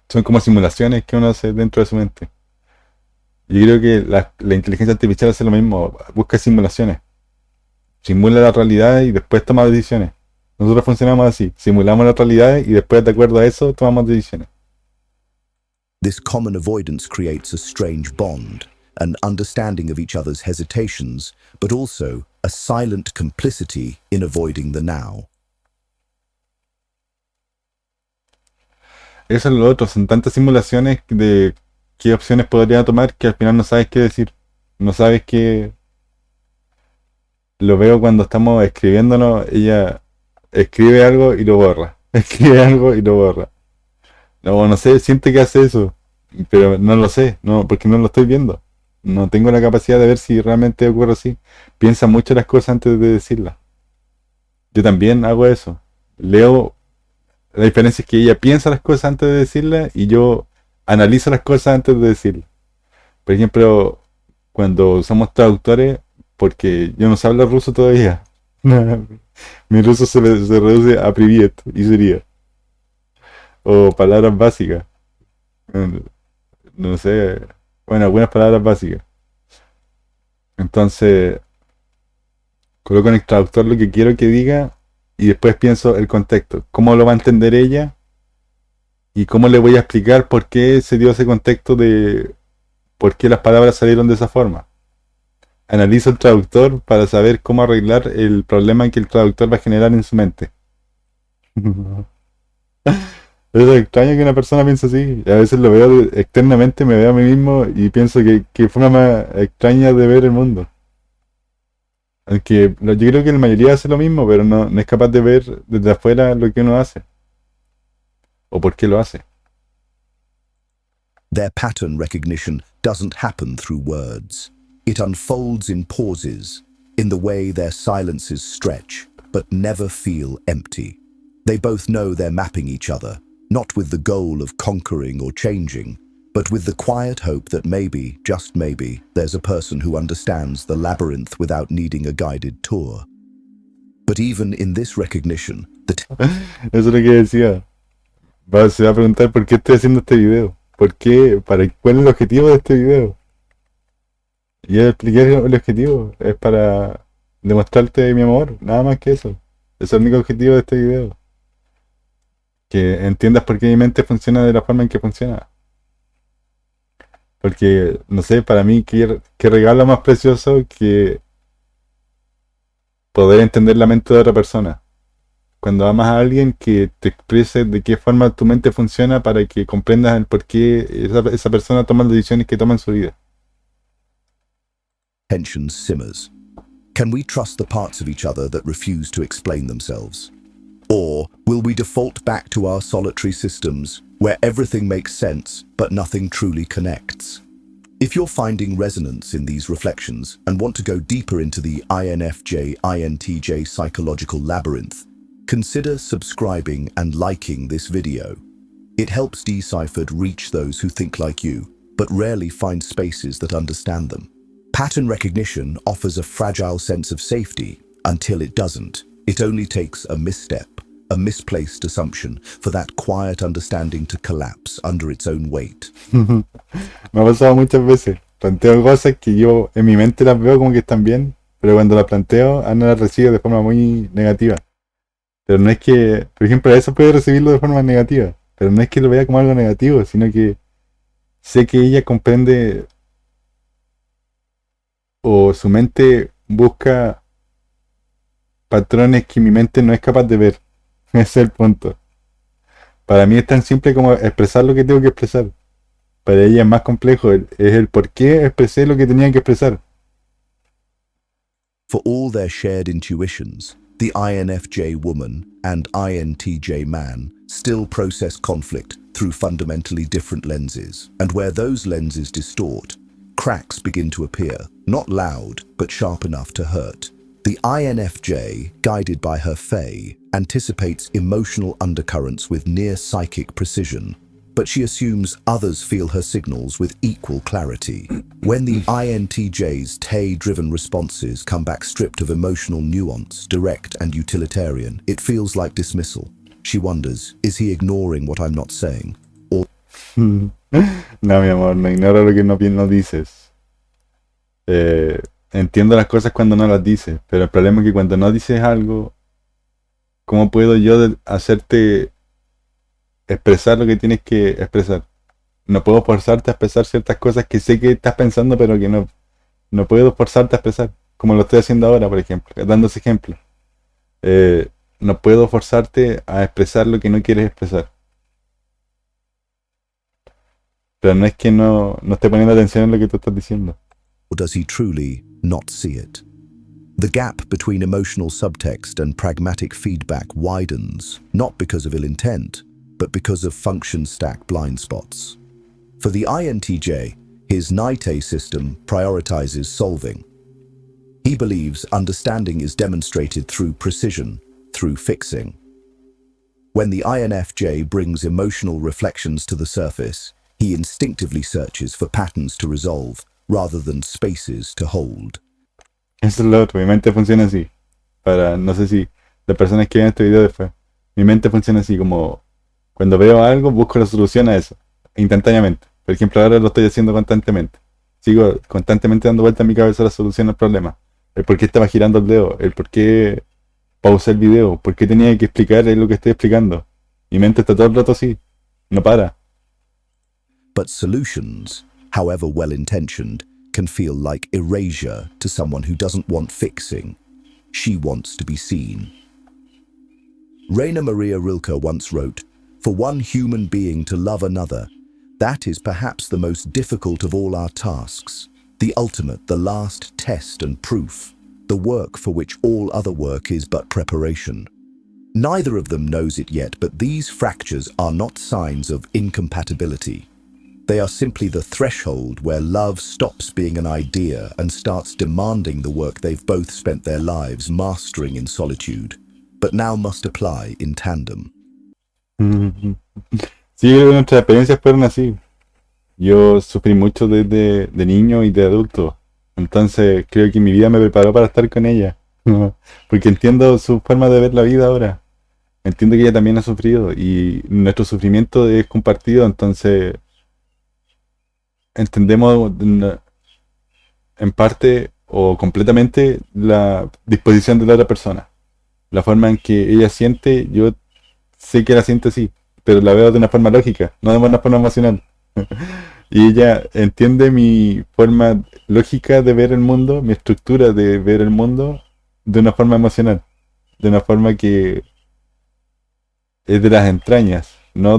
Son como simulaciones que uno hace dentro de su mente. Yo creo que la inteligencia artificial hace lo mismo, busca simulaciones. Simula la realidad y después toma decisiones. Nosotros funcionamos así, simulamos la realidad y después, de acuerdo a eso, tomamos decisiones. This common avoidance creates a strange bond, an understanding of each other's hesitations, but also a silent complicity in avoiding the now. Eso es lo otro, son tantas simulaciones de qué opciones podría tomar que al final no sabes qué decir. No sabes qué. Lo veo cuando estamos escribiéndonos, ella escribe algo y lo borra. Escribe algo y lo borra. No sé, siente que hace eso, pero no lo sé, no, porque no lo estoy viendo. no tengo la capacidad de ver si realmente ocurre así. Piensa mucho las cosas antes de decirlas. Yo también hago eso. Leo, la diferencia es que ella piensa las cosas antes de decirlas y yo analizo las cosas antes de decirlas. Por ejemplo, cuando usamos traductores, porque yo no sé hablar ruso todavía. Mi ruso se reduce a привет y sería. O palabras básicas. Eh, No sé. Bueno, algunas palabras básicas. Entonces, coloco en el traductor lo que quiero que diga y después pienso el contexto. ¿Cómo lo va a entender ella? Y cómo le voy a explicar por qué se dio ese contexto de por qué las palabras salieron de esa forma. Analizo el traductor para saber cómo arreglar el problema que el traductor va a generar en su mente. Es extraño que una persona piense así. A veces lo veo externamente, me veo a mí mismo y pienso que forma más extraña de ver el mundo. Aunque yo creo que la mayoría hace lo mismo, pero no es capaz de ver desde afuera lo que uno hace o por qué lo hace. Their pattern recognition doesn't happen through words. It unfolds in pauses, in the way their silences stretch, but never feel empty. They both know they're mapping each other, not with the goal of conquering or changing, but with the quiet hope that maybe, just maybe, there's a person who understands the labyrinth without needing a guided tour. But even in this recognition, Eso es lo que decía. Se va a preguntar por qué estoy haciendo este video. ¿Por qué? ¿Cuál es el objetivo de este video? Y yo expliqué el objetivo. Es para demostrarte mi amor. Nada más que eso. Es el único objetivo de este video. Que entiendas por qué mi mente funciona de la forma en que funciona. Porque, no sé, para mí, qué regalo más precioso que poder entender la mente de otra persona. Cuando amas a alguien, que te exprese de qué forma tu mente funciona para que comprendas el por qué esa persona toma las decisiones que toma en su vida. tension simmers. Can we trust the parts of each other that refuse to explain themselves? Or will we default back to our solitary systems, where everything makes sense, but nothing truly connects? If you're finding resonance in these reflections and want to go deeper into the INFJ-INTJ psychological labyrinth, consider subscribing and liking this video. It helps Deciphered reach those who think like you, but rarely find spaces that understand them. Pattern recognition offers a fragile sense of safety until it doesn't. It only takes a misstep, a misplaced assumption, for that quiet understanding to collapse under its own weight. Me ha pasado muchas veces. Planteo cosas que yo en mi mente las veo como que están bien, pero cuando las planteo, Ana las recibe de forma muy negativa. Pero no es que, por ejemplo, eso puede recibirlo de forma negativa, pero no es que lo vea como algo negativo, sino que sé que ella comprende o su mente busca patrones que mi mente no es capaz de ver. Ese es el punto. Para mí es tan simple como expresar lo que tengo que expresar. Para ella es más complejo, es el por qué expresé lo que tenía que expresar. For all their shared intuitions, the INFJ woman and INTJ man still process conflict through fundamentally different lenses, and where those lenses distort, cracks begin to appear, not loud, but sharp enough to hurt. The INFJ, guided by her Fae, anticipates emotional undercurrents with near psychic precision, but she assumes others feel her signals with equal clarity. When the INTJ's Tay-driven responses come back stripped of emotional nuance, direct and utilitarian, it feels like dismissal. She wonders, is he ignoring what I'm not saying? Or No, mi amor, no ignoro lo que no dices. Entiendo las cosas cuando no las dices, pero el problema es que cuando no dices algo, ¿cómo puedo yo hacerte expresar lo que tienes que expresar? No puedo forzarte a expresar ciertas cosas que sé que estás pensando, pero que no puedo forzarte a expresar, como lo estoy haciendo ahora, por ejemplo, dando ese ejemplo. No puedo forzarte a expresar lo que no quieres expresar. Pero no es que no esté poniendo atención en lo que tú estás diciendo. does he truly not see it? The gap between emotional subtext and pragmatic feedback widens, not because of ill intent, but because of function stack blind spots. For the INTJ, His NITE system prioritizes solving. He believes understanding is demonstrated through precision, through fixing. When the INFJ brings emotional reflections to the surface, he instinctively searches for patterns to resolve, rather than spaces to hold. Eso es lo otro, mi mente funciona así. No sé si las personas que ven este video después, mi mente funciona así como cuando veo algo busco la solución a eso, instantáneamente. Por ejemplo, ahora lo estoy haciendo constantemente. Sigo constantemente dando vuelta en mi cabeza la solución al problema. El por qué estaba girando el dedo, el por qué pausé el video, por qué tenía que explicar lo que estoy explicando. Mi mente está todo el rato así, no para. But solutions, however well-intentioned, can feel like erasure to someone who doesn't want fixing. She wants to be seen. Rainer Maria Rilke once wrote, "For one human being to love another, that is perhaps the most difficult of all our tasks, the ultimate, the last test and proof, the work for which all other work is but preparation." Neither of them knows it yet, but these fractures are not signs of incompatibility. They are simply the threshold where love stops being an idea and starts demanding the work they've both spent their lives mastering in solitude, but now must apply in tandem. Sí, yo creo que nuestras experiencias fueron así. Yo sufrí mucho desde de niño y de adulto. Entonces creo que mi vida me preparó para estar con ella. Porque entiendo su forma de ver la vida ahora. Entiendo que ella también ha sufrido y nuestro sufrimiento es compartido, entonces entendemos en parte o completamente la disposición de la otra persona. La forma en que ella siente, yo sé que la siente así, pero la veo de una forma lógica, no de una forma emocional. Y ella entiende mi forma lógica de ver el mundo, mi estructura de ver el mundo, de una forma emocional, de una forma que es de las entrañas, no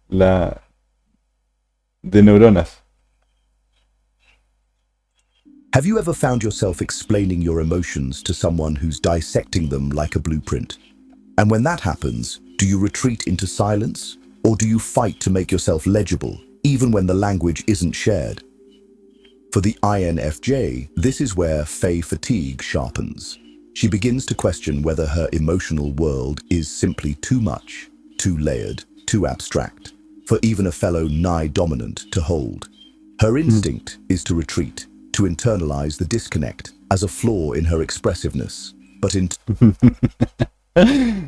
la de neuronas. Have you ever found yourself explaining your emotions to someone who's dissecting them like a blueprint? And when that happens, do you retreat into silence? Or do you fight to make yourself legible, even when the language isn't shared? For the INFJ, this is where Faye fatigue sharpens. She begins to question whether her emotional world is simply too much, too layered, too abstract, for even a fellow nigh dominant to hold. Her instinct is to retreat, to internalize the disconnect as a flaw in her expressiveness, but in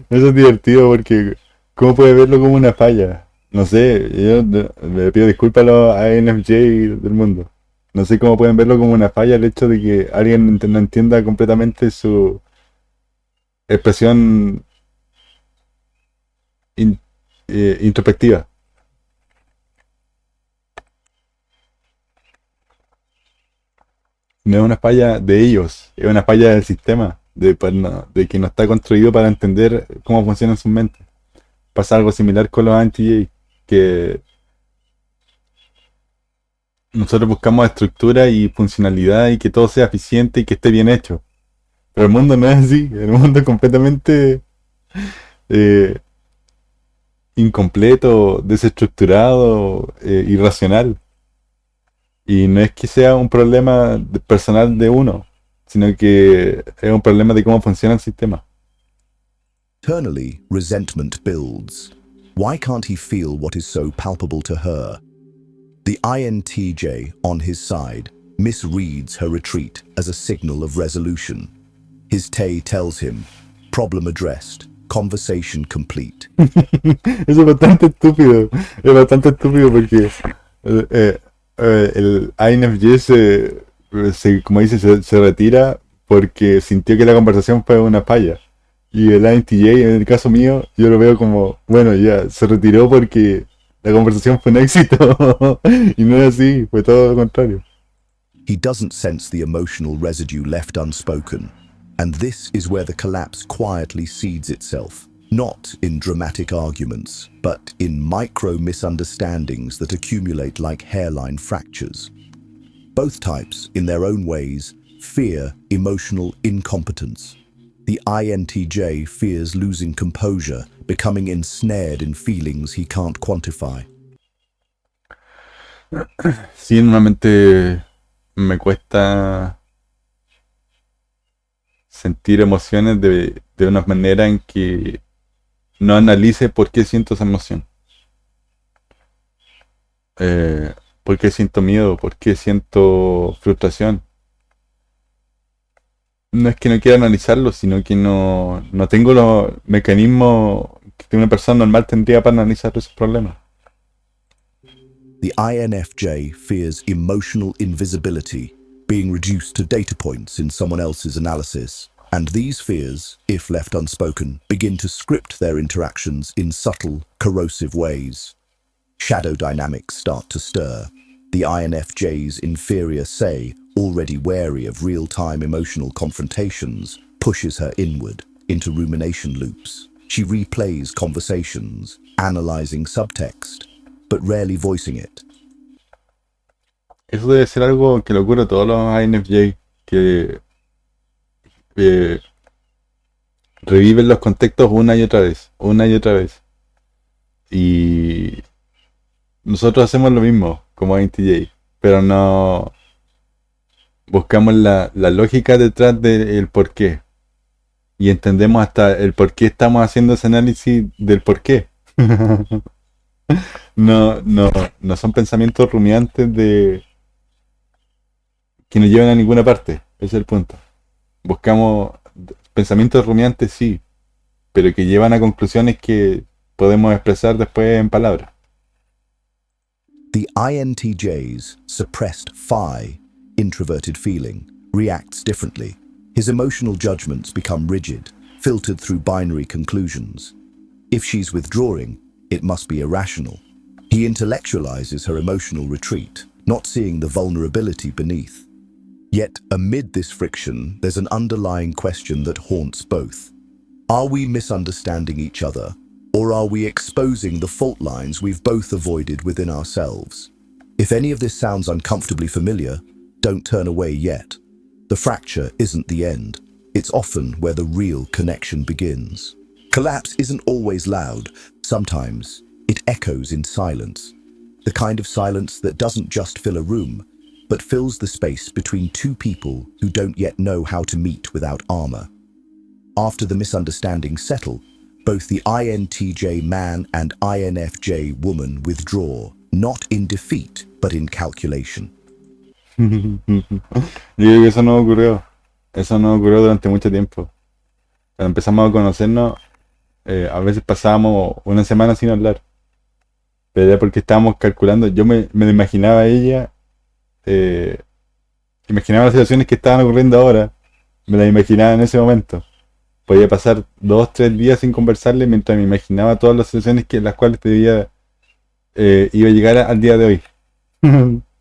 Eso es divertido porque ¿cómo puede verlo como una falla? No sé, yo le pido disculpas a los INFJ del mundo. No sé cómo pueden verlo como una falla el hecho de que alguien no entienda completamente su expresión introspectiva. No es una falla de ellos, es una falla del sistema, de que no está construido para entender cómo funcionan sus mentes. Pasa algo similar con los anti que nosotros buscamos estructura y funcionalidad y que todo sea eficiente y que esté bien hecho. Pero el mundo no es así, el mundo es completamente eh, incompleto, desestructurado, irracional. Y no es que sea un problema personal de uno, sino que es un problema de cómo funciona el sistema. internally, resentment builds. Why can't he feel what is so palpable to her? The INTJ, on his side, misreads her retreat as a signal of resolution. His Tay tells him, problem addressed, conversation complete. Eso es bastante estúpido porque el INFJ como dice, se retira porque sintió que la conversación fue una falla. Y el INTJ, en el caso mío, yo lo veo como, bueno, ya, se retiró porque la conversación fue un éxito. Y no es así, fue todo lo contrario. He doesn't sense the emotional residue left unspoken. And this is where the collapse quietly seeds itself, not in dramatic arguments, but in micro misunderstandings that accumulate like hairline fractures. Both types, in their own ways, fear emotional incompetence. The INTJ fears losing composure, becoming ensnared in feelings he can't quantify. Sí, normalmente me cuesta sentir emociones de una manera en que no analice por qué siento esa emoción. Eh, ¿Por qué siento miedo? ¿Por qué siento frustración? No es que no quiera analizarlo, sino que no tengo los mecanismos que una persona normal tendría para analizar esos problemas. The INFJ fears emotional invisibility, being reduced to data points in someone else's analysis. And these fears, if left unspoken, begin to script their interactions in subtle, corrosive ways. Shadow dynamics start to stir. The INFJ's inferior say, already wary of real-time emotional confrontations, pushes her inward into rumination loops. She replays conversations, analyzing subtext, but rarely voicing it. Eso debe ser algo que le ocurre a todos los INFJ, que eh, reviven los contextos una y otra vez, una y otra vez. Y nosotros hacemos lo mismo como INTJ, pero no buscamos la lógica detrás del por qué. Y entendemos hasta el por qué estamos haciendo ese análisis del por qué. No son pensamientos rumiantes de que no llevan a ninguna parte. Ese es el punto. Buscamos pensamientos rumiantes, sí, pero que llevan a conclusiones que podemos expresar después en palabras. The INTJ's suppressed phi, introverted feeling, reacts differently. His emotional judgments become rigid, filtered through binary conclusions. If she's withdrawing, it must be irrational. He intellectualizes her emotional retreat, not seeing the vulnerability beneath. Yet, amid this friction, there's an underlying question that haunts both. Are we misunderstanding each other, or are we exposing the fault lines we've both avoided within ourselves? If any of this sounds uncomfortably familiar, don't turn away yet. The fracture isn't the end. It's often where the real connection begins. Collapse isn't always loud. Sometimes it echoes in silence. The kind of silence that doesn't just fill a room, but fills the space between two people who don't yet know how to meet without armor. After the misunderstandings settle, both the INTJ man and INFJ woman withdraw, not in defeat, but in calculation. Yo creo que eso no ocurrió. Eso no ocurrió durante mucho tiempo. Cuando empezamos a conocernos, a veces pasábamos una semana sin hablar. Pero era porque estábamos calculando. Yo me lo imaginaba a ella. Imaginaba las situaciones que estaban ocurriendo ahora. Me las imaginaba en ese momento. Podía pasar 2, 3 días sin conversarle mientras me imaginaba todas las situaciones que las cuales iba a llegar al día de hoy.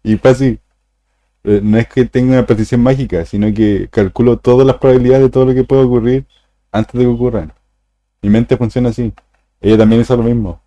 Y fue así. No es que tenga una precisión mágica, sino que calculo todas las probabilidades de todo lo que puede ocurrir antes de que ocurran. Mi mente funciona así. Ella también hizo lo mismo.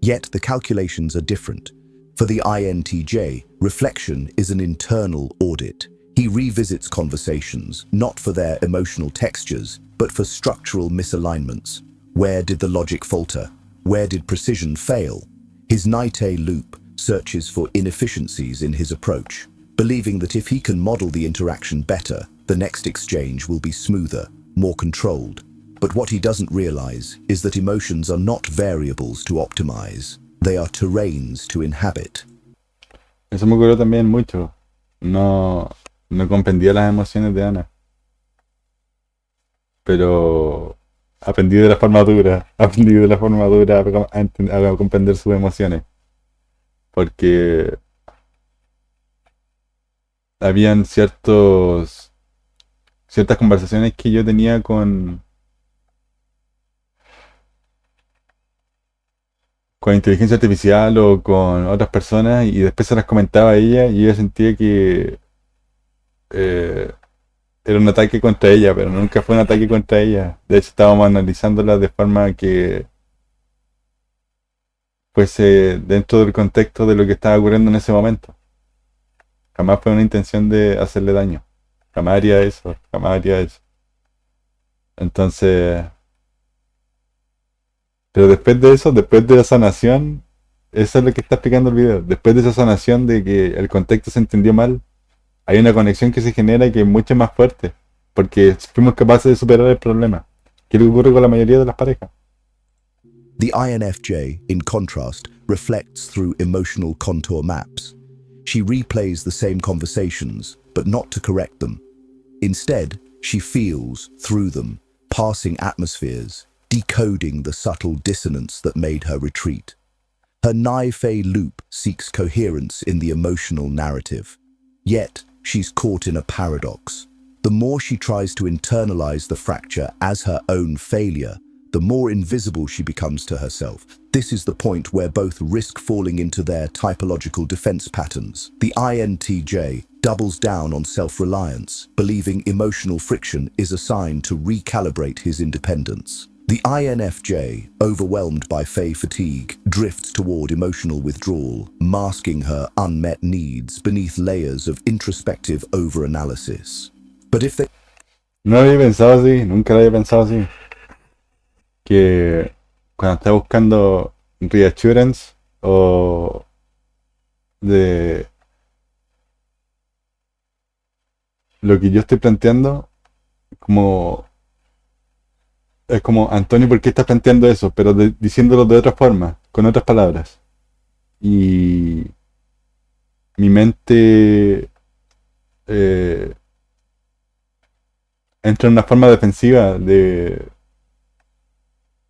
Yet the calculations are different. For the INTJ, reflection is an internal audit. He revisits conversations, not for their emotional textures, but for structural misalignments. Where did the logic falter? Where did precision fail? His Night loop searches for inefficiencies in his approach, believing that if he can model the interaction better, the next exchange will be smoother, more controlled. But what he doesn't realize is that emotions are not variables to optimize. They are terrains to inhabit. Eso me ocurrió también mucho. No comprendía las emociones de Ana. Pero aprendí de la forma dura. Aprendí de la forma dura a comprender sus emociones. Porque habían ciertas conversaciones que yo tenía con inteligencia artificial o con otras personas y después se las comentaba a ella y ella sentía que eh, era un ataque contra ella, pero nunca fue un ataque contra ella. De hecho, estábamos analizándolas de forma que fuese dentro del contexto de lo que estaba ocurriendo en ese momento. Jamás fue una intención de hacerle daño. Jamás haría eso, jamás haría eso. Entonces, pero después de eso, después de la sanación, Eso es lo que está explicando el video. Después de esa sanación de que el contexto se entendió mal, hay una conexión que se genera que es mucho más fuerte, porque fuimos capaces de superar el problema. ¿Qué es lo que ocurre con la mayoría de las parejas? The INFJ, in contrast, reflects through emotional contour maps. She replays the same conversations, but not to correct them. Instead, she feels through them, passing atmospheres, decoding the subtle dissonance that made her retreat. Her Nai-Fei loop seeks coherence in the emotional narrative. Yet, she's caught in a paradox. The more she tries to internalize the fracture as her own failure, the more invisible she becomes to herself. This is the point where both risk falling into their typological defense patterns. The INTJ doubles down on self-reliance, believing emotional friction is a sign to recalibrate his independence. The INFJ, overwhelmed by Fey fatigue, drifts toward emotional withdrawal, masking her unmet needs beneath layers of introspective overanalysis. But if they No lo había pensado así, nunca lo había pensado así. Que cuando está buscando reassurance o de lo que yo estoy planteando, como es como, Antonio, ¿por qué estás planteando eso? Pero diciéndolo de otra forma, con otras palabras. Y mi mente eh, entra en una forma defensiva de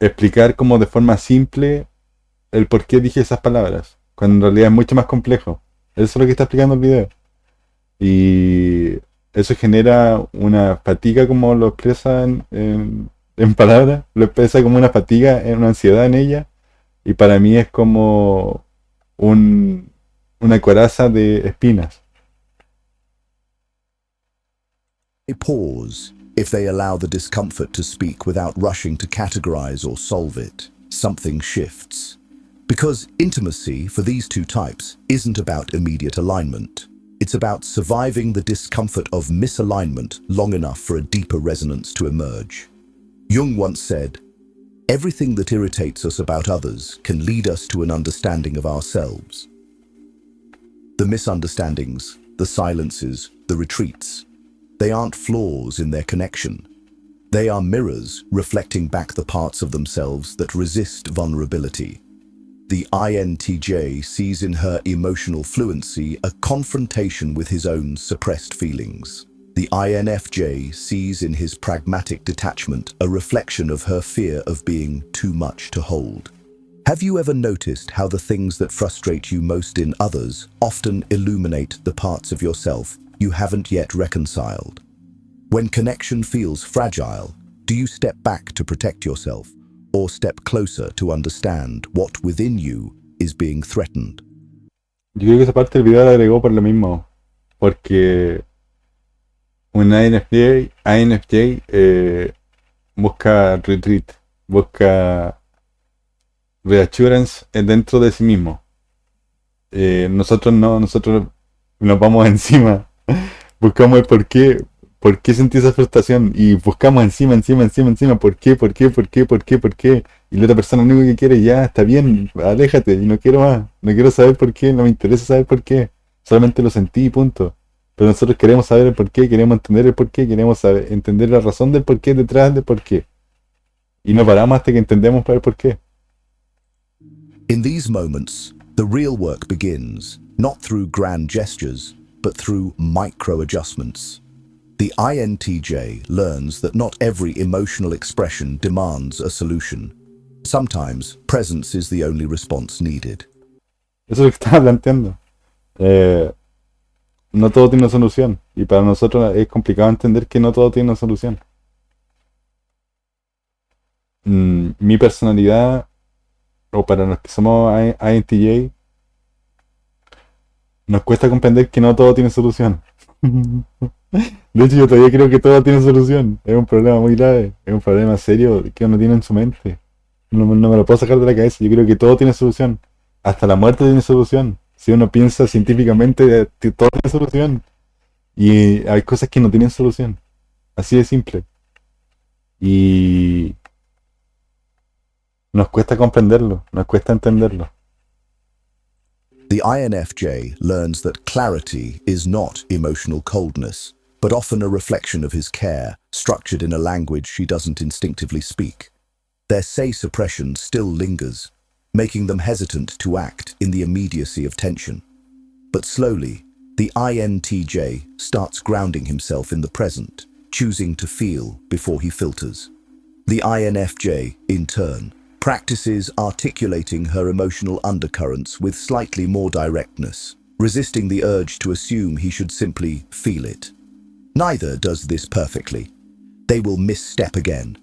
explicar como de forma simple el por qué dije esas palabras, cuando en realidad es mucho más complejo. Eso es lo que está explicando el video. Y eso genera una fatiga, como lo expresa en palabras, lo expresa como una fatiga, una ansiedad en ella, y para mí es como una coraza de espinas. pause, if they allow the discomfort to speak without rushing to categorize or solve it, something shifts. Because intimacy for these two types isn't about immediate alignment. It's about surviving the discomfort of misalignment long enough for a deeper resonance to emerge. Jung once said, "Everything that irritates us about others can lead us to an understanding of ourselves." The misunderstandings, the silences, the retreats, they aren't flaws in their connection. They are mirrors reflecting back the parts of themselves that resist vulnerability. The INTJ sees in her emotional fluency a confrontation with his own suppressed feelings. The INFJ sees in his pragmatic detachment a reflection of her fear of being too much to hold. Have you ever noticed how the things that frustrate you most in others often illuminate the parts of yourself you haven't yet reconciled? When connection feels fragile, do you step back to protect yourself or step closer to understand what within you is being threatened? Yo creo que esa parte del video la agregó por lo mismo, porque un INFJ busca retreat, busca reassurance dentro de sí mismo. Nosotros no, nosotros nos vamos encima, buscamos el por qué sentí esa frustración y buscamos encima, por qué. Y la otra persona lo único que quiere, ya, está bien, aléjate, y no quiero más, no quiero saber por qué, no me interesa saber por qué, solamente lo sentí y punto. Pero nosotros queremos saber el por qué, queremos entender el por qué, queremos saber, entender la razón del por qué detrás del por qué. Y no paramos hasta que entendemos el por qué. In these moments, the real work begins, not through grand gestures, but through micro adjustments. The INTJ learns that not every emotional expression demands a solution. Sometimes, presence is the only response needed. Eso es lo que estaba planteando. Eh, no todo tiene una solución. Y para nosotros es complicado entender que no todo tiene una solución. Mi personalidad, o para los que somos INTJ, nos cuesta comprender que no todo tiene solución. De hecho, yo todavía creo que todo tiene solución. Es un problema muy grave. Es un problema serio que uno tiene en su mente. No me lo puedo sacar de la cabeza. Yo creo que todo tiene solución. Hasta la muerte tiene solución. Si uno piensa científicamente, todo tiene solución. Y hay cosas que no tienen solución. Así de simple. Y nos cuesta comprenderlo. Nos cuesta entenderlo. The INFJ learns that clarity is not emotional coldness, but often a reflection of his care, structured in a language she doesn't instinctively speak. Their say suppression still lingers, making them hesitant to act in the immediacy of tension. But slowly, the INTJ starts grounding himself in the present, choosing to feel before he filters. The INFJ, in turn, practices articulating her emotional undercurrents with slightly more directness, resisting the urge to assume he should simply feel it. Neither does this perfectly. They will misstep again.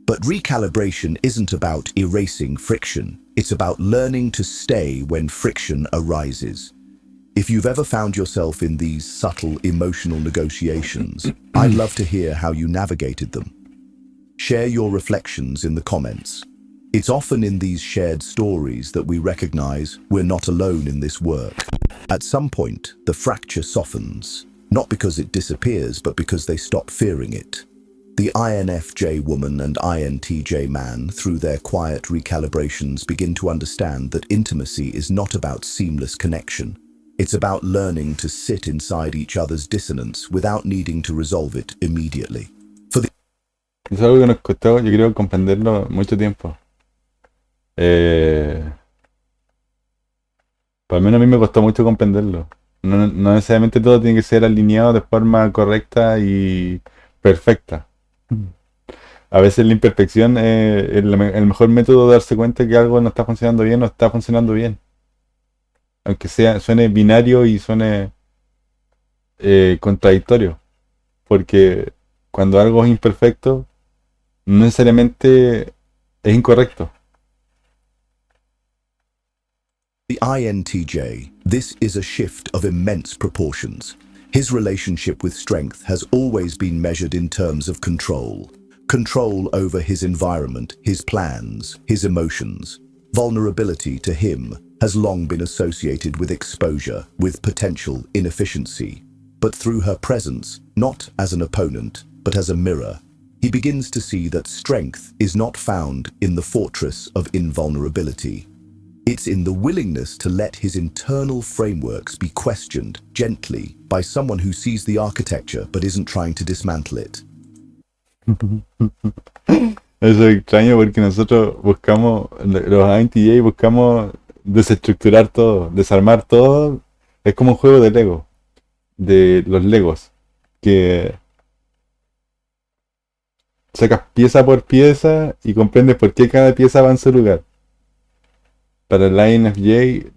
But recalibration isn't about erasing friction. It's about learning to stay when friction arises. If you've ever found yourself in these subtle emotional negotiations, I'd love to hear how you navigated them. Share your reflections in the comments. It's often in these shared stories that we recognize we're not alone in this work. At some point, the fracture softens, not because it disappears, but because they stop fearing it. The INFJ woman and INTJ man, through their quiet recalibrations, begin to understand that intimacy is not about seamless connection. It's about learning to sit inside each other's dissonance without needing to resolve it immediately. Es algo que nos costó, yo creo, comprenderlo mucho tiempo. Por lo menos a mí me costó mucho comprenderlo. No necesariamente todo tiene que ser alineado de forma correcta y perfecta. A veces la imperfección es el mejor método de darse cuenta que algo no está funcionando bien o está funcionando bien. Aunque suene binario y suene contradictorio. Porque cuando algo es imperfecto, no necesariamente es incorrecto. The INTJ, this is a shift of immense proportions. His relationship with strength has always been measured in terms of control. Control over his environment, his plans, his emotions. Vulnerability to him has long been associated with exposure, with potential inefficiency. But through her presence, not as an opponent, but as a mirror, he begins to see that strength is not found in the fortress of invulnerability. It's in the willingness to let his internal frameworks be questioned gently by someone who sees the architecture but isn't trying to dismantle it. Eso es extraño porque nosotros buscamos, los INTJ buscamos desestructurar todo, desarmar todo. Es como un juego de Lego, de los Legos, que sacas pieza por pieza y comprendes por qué cada pieza va en su lugar. Para el INFJ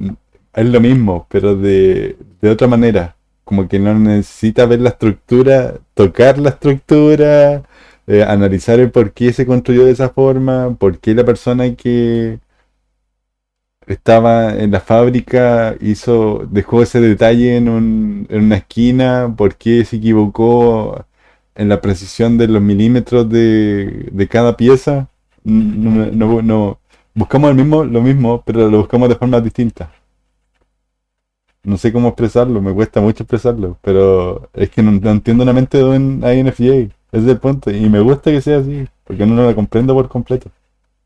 es lo mismo, pero de otra manera. Como que no necesita ver la estructura, tocar la estructura, analizar el por qué se construyó de esa forma, por qué la persona que estaba en la fábrica dejó ese detalle en una esquina, por qué se equivocó en la precisión de los milímetros de cada pieza. No, buscamos lo mismo, pero lo buscamos de forma distinta. No sé cómo expresarlo, me cuesta mucho expresarlo, pero es que no entiendo la mente de un INFJ, ese es el punto, y me gusta que sea así, porque no la comprendo por completo.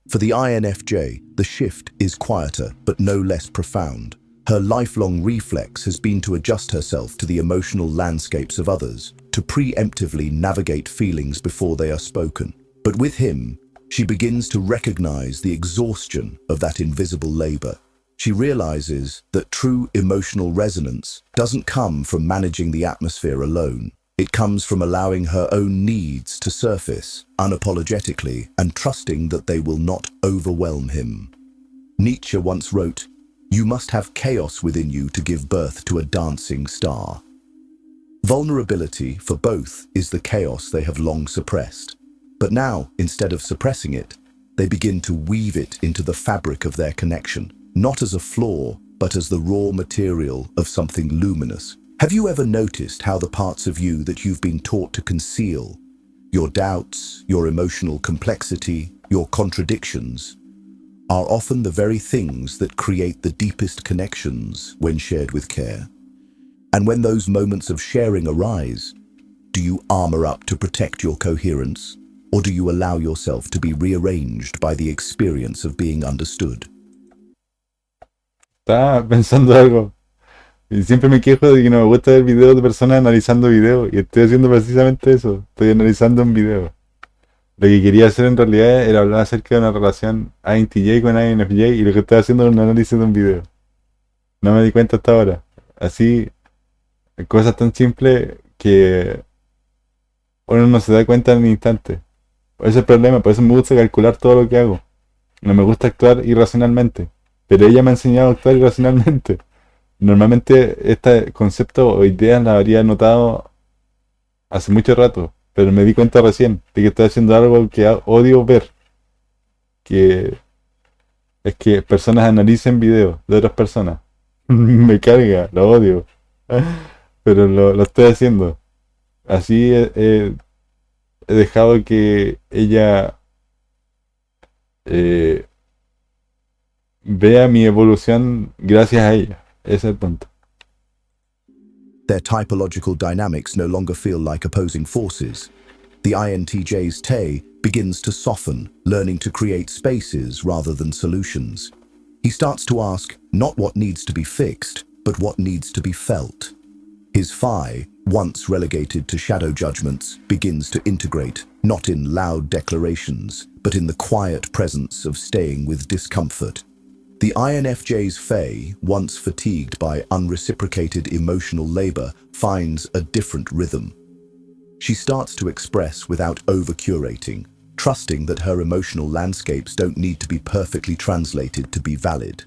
For the INFJ, the shift is quieter, but no less profound. Her lifelong reflex has been to adjust herself to the emotional landscapes of others, to preemptively navigate feelings before they are spoken. But with him, she begins to recognize the exhaustion of that invisible labor. She realizes that true emotional resonance doesn't come from managing the atmosphere alone. It comes from allowing her own needs to surface unapologetically and trusting that they will not overwhelm him. Nietzsche once wrote, "You must have chaos within you to give birth to a dancing star." Vulnerability for both is the chaos they have long suppressed. But now, instead of suppressing it, they begin to weave it into the fabric of their connection, not as a flaw, but as the raw material of something luminous. Have you ever noticed how the parts of you that you've been taught to conceal, your doubts, your emotional complexity, your contradictions, are often the very things that create the deepest connections when shared with care? And when those moments of sharing arise, do you armor up to protect your coherence, or do you allow yourself to be rearranged by the experience of being understood? Estaba pensando algo. Y siempre me quejo de que no me gusta ver videos de personas analizando videos. Y estoy haciendo precisamente eso. Estoy analizando un video. Lo que quería hacer en realidad era hablar acerca de una relación INTJ con INFJ. Y lo que estoy haciendo es un análisis de un video. No me di cuenta hasta ahora. Así, cosas tan simples que uno no se da cuenta en el instante. Ese es el problema. Por eso me gusta calcular todo lo que hago. No me gusta actuar irracionalmente. Pero ella me ha enseñado a actuar irracionalmente. Normalmente este concepto o ideas la habría notado hace mucho rato, pero me di cuenta recién de que estoy haciendo algo que odio ver, que es que personas analicen videos de otras personas. Me carga, lo odio, pero lo estoy haciendo. Así he dejado que ella eh, vea mi evolución gracias a ella. Ese es el punto. Their typological dynamics no longer feel like opposing forces. The INTJ's Tay begins to soften, learning to create spaces rather than solutions. He starts to ask not what needs to be fixed, but what needs to be felt. His Phi, once relegated to shadow judgments, begins to integrate, not in loud declarations, but in the quiet presence of staying with discomfort. The INFJ's Fae, once fatigued by unreciprocated emotional labor, finds a different rhythm. She starts to express without over-curating, trusting that her emotional landscapes don't need to be perfectly translated to be valid.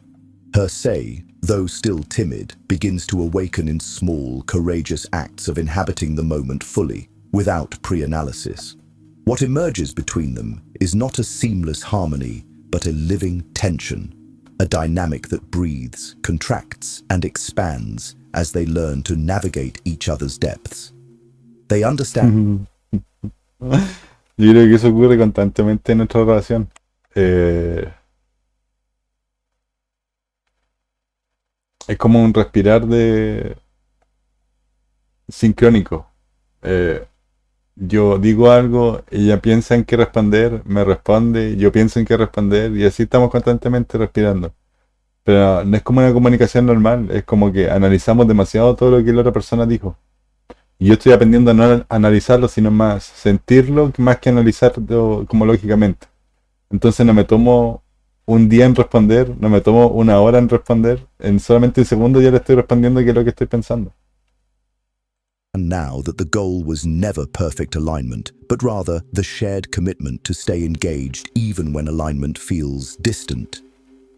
Her Say, though still timid, begins to awaken in small, courageous acts of inhabiting the moment fully, without pre-analysis. What emerges between them is not a seamless harmony, but a living tension, a dynamic that breathes, contracts, and expands as they learn to navigate each other's depths. They understand. Yo creo que eso ocurre constantemente en nuestra relación. Eh, es como un respirar de sincrónico. Eh, yo digo algo, ella piensa en qué responder, me responde, yo pienso en qué responder y así estamos constantemente respirando. Pero no es como una comunicación normal, es como que analizamos demasiado todo lo que la otra persona dijo. Y yo estoy aprendiendo a no analizarlo, sino más sentirlo, más que analizarlo como lógicamente. Entonces no me tomo un día en responder, no me tomo una hora en responder, en solamente un segundo ya le estoy respondiendo qué es lo que estoy pensando. And now that the goal was never perfect alignment, but rather the shared commitment to stay engaged even when alignment feels distant.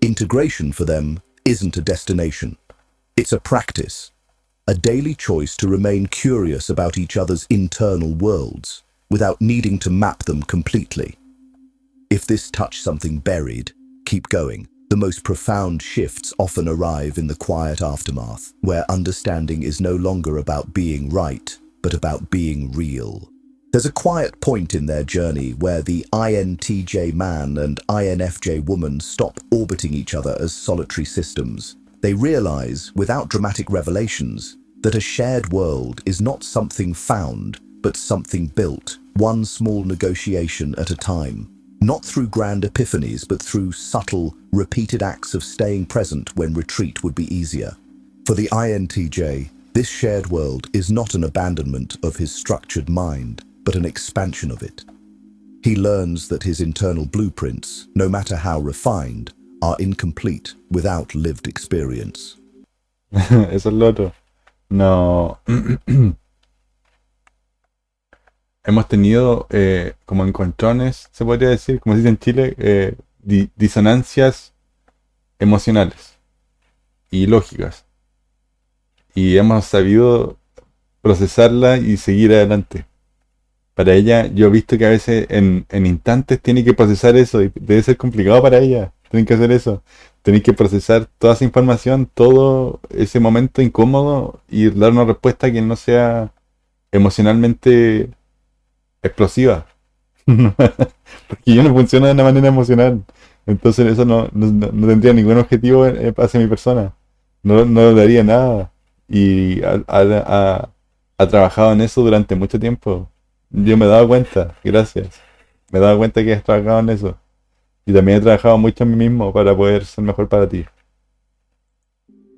Integration for them isn't a destination. It's a practice, a daily choice to remain curious about each other's internal worlds without needing to map them completely. If this touched something buried, keep going. The most profound shifts often arrive in the quiet aftermath, where understanding is no longer about being right, but about being real. There's a quiet point in their journey where the INTJ man and INFJ woman stop orbiting each other as solitary systems. They realize, without dramatic revelations, that a shared world is not something found, but something built, one small negotiation at a time. Not through grand epiphanies, but through subtle, repeated acts of staying present when retreat would be easier. For the INTJ, this shared world is not an abandonment of his structured mind, but an expansion of it. He learns that his internal blueprints, no matter how refined, are incomplete without lived experience. Eso es lo otro. No. Hemos tenido como encontrones, se podría decir, como se dice en Chile, disonancias emocionales y lógicas. Y hemos sabido procesarla y seguir adelante. Para ella, yo he visto que a veces en instantes tiene que procesar eso y debe ser complicado para ella. Tienen que hacer eso. Tienen que procesar toda esa información, todo ese momento incómodo y dar una respuesta que no sea emocionalmente explosiva. Porque yo no funciono de una manera emocional. Entonces eso no tendría ningún objetivo hacia mi persona. No le daría nada. Y ha trabajado en eso durante mucho tiempo. Yo me he dado cuenta, gracias. Me he dado cuenta que has trabajado en eso. Y también he trabajado mucho en mí mismo para poder ser mejor para ti.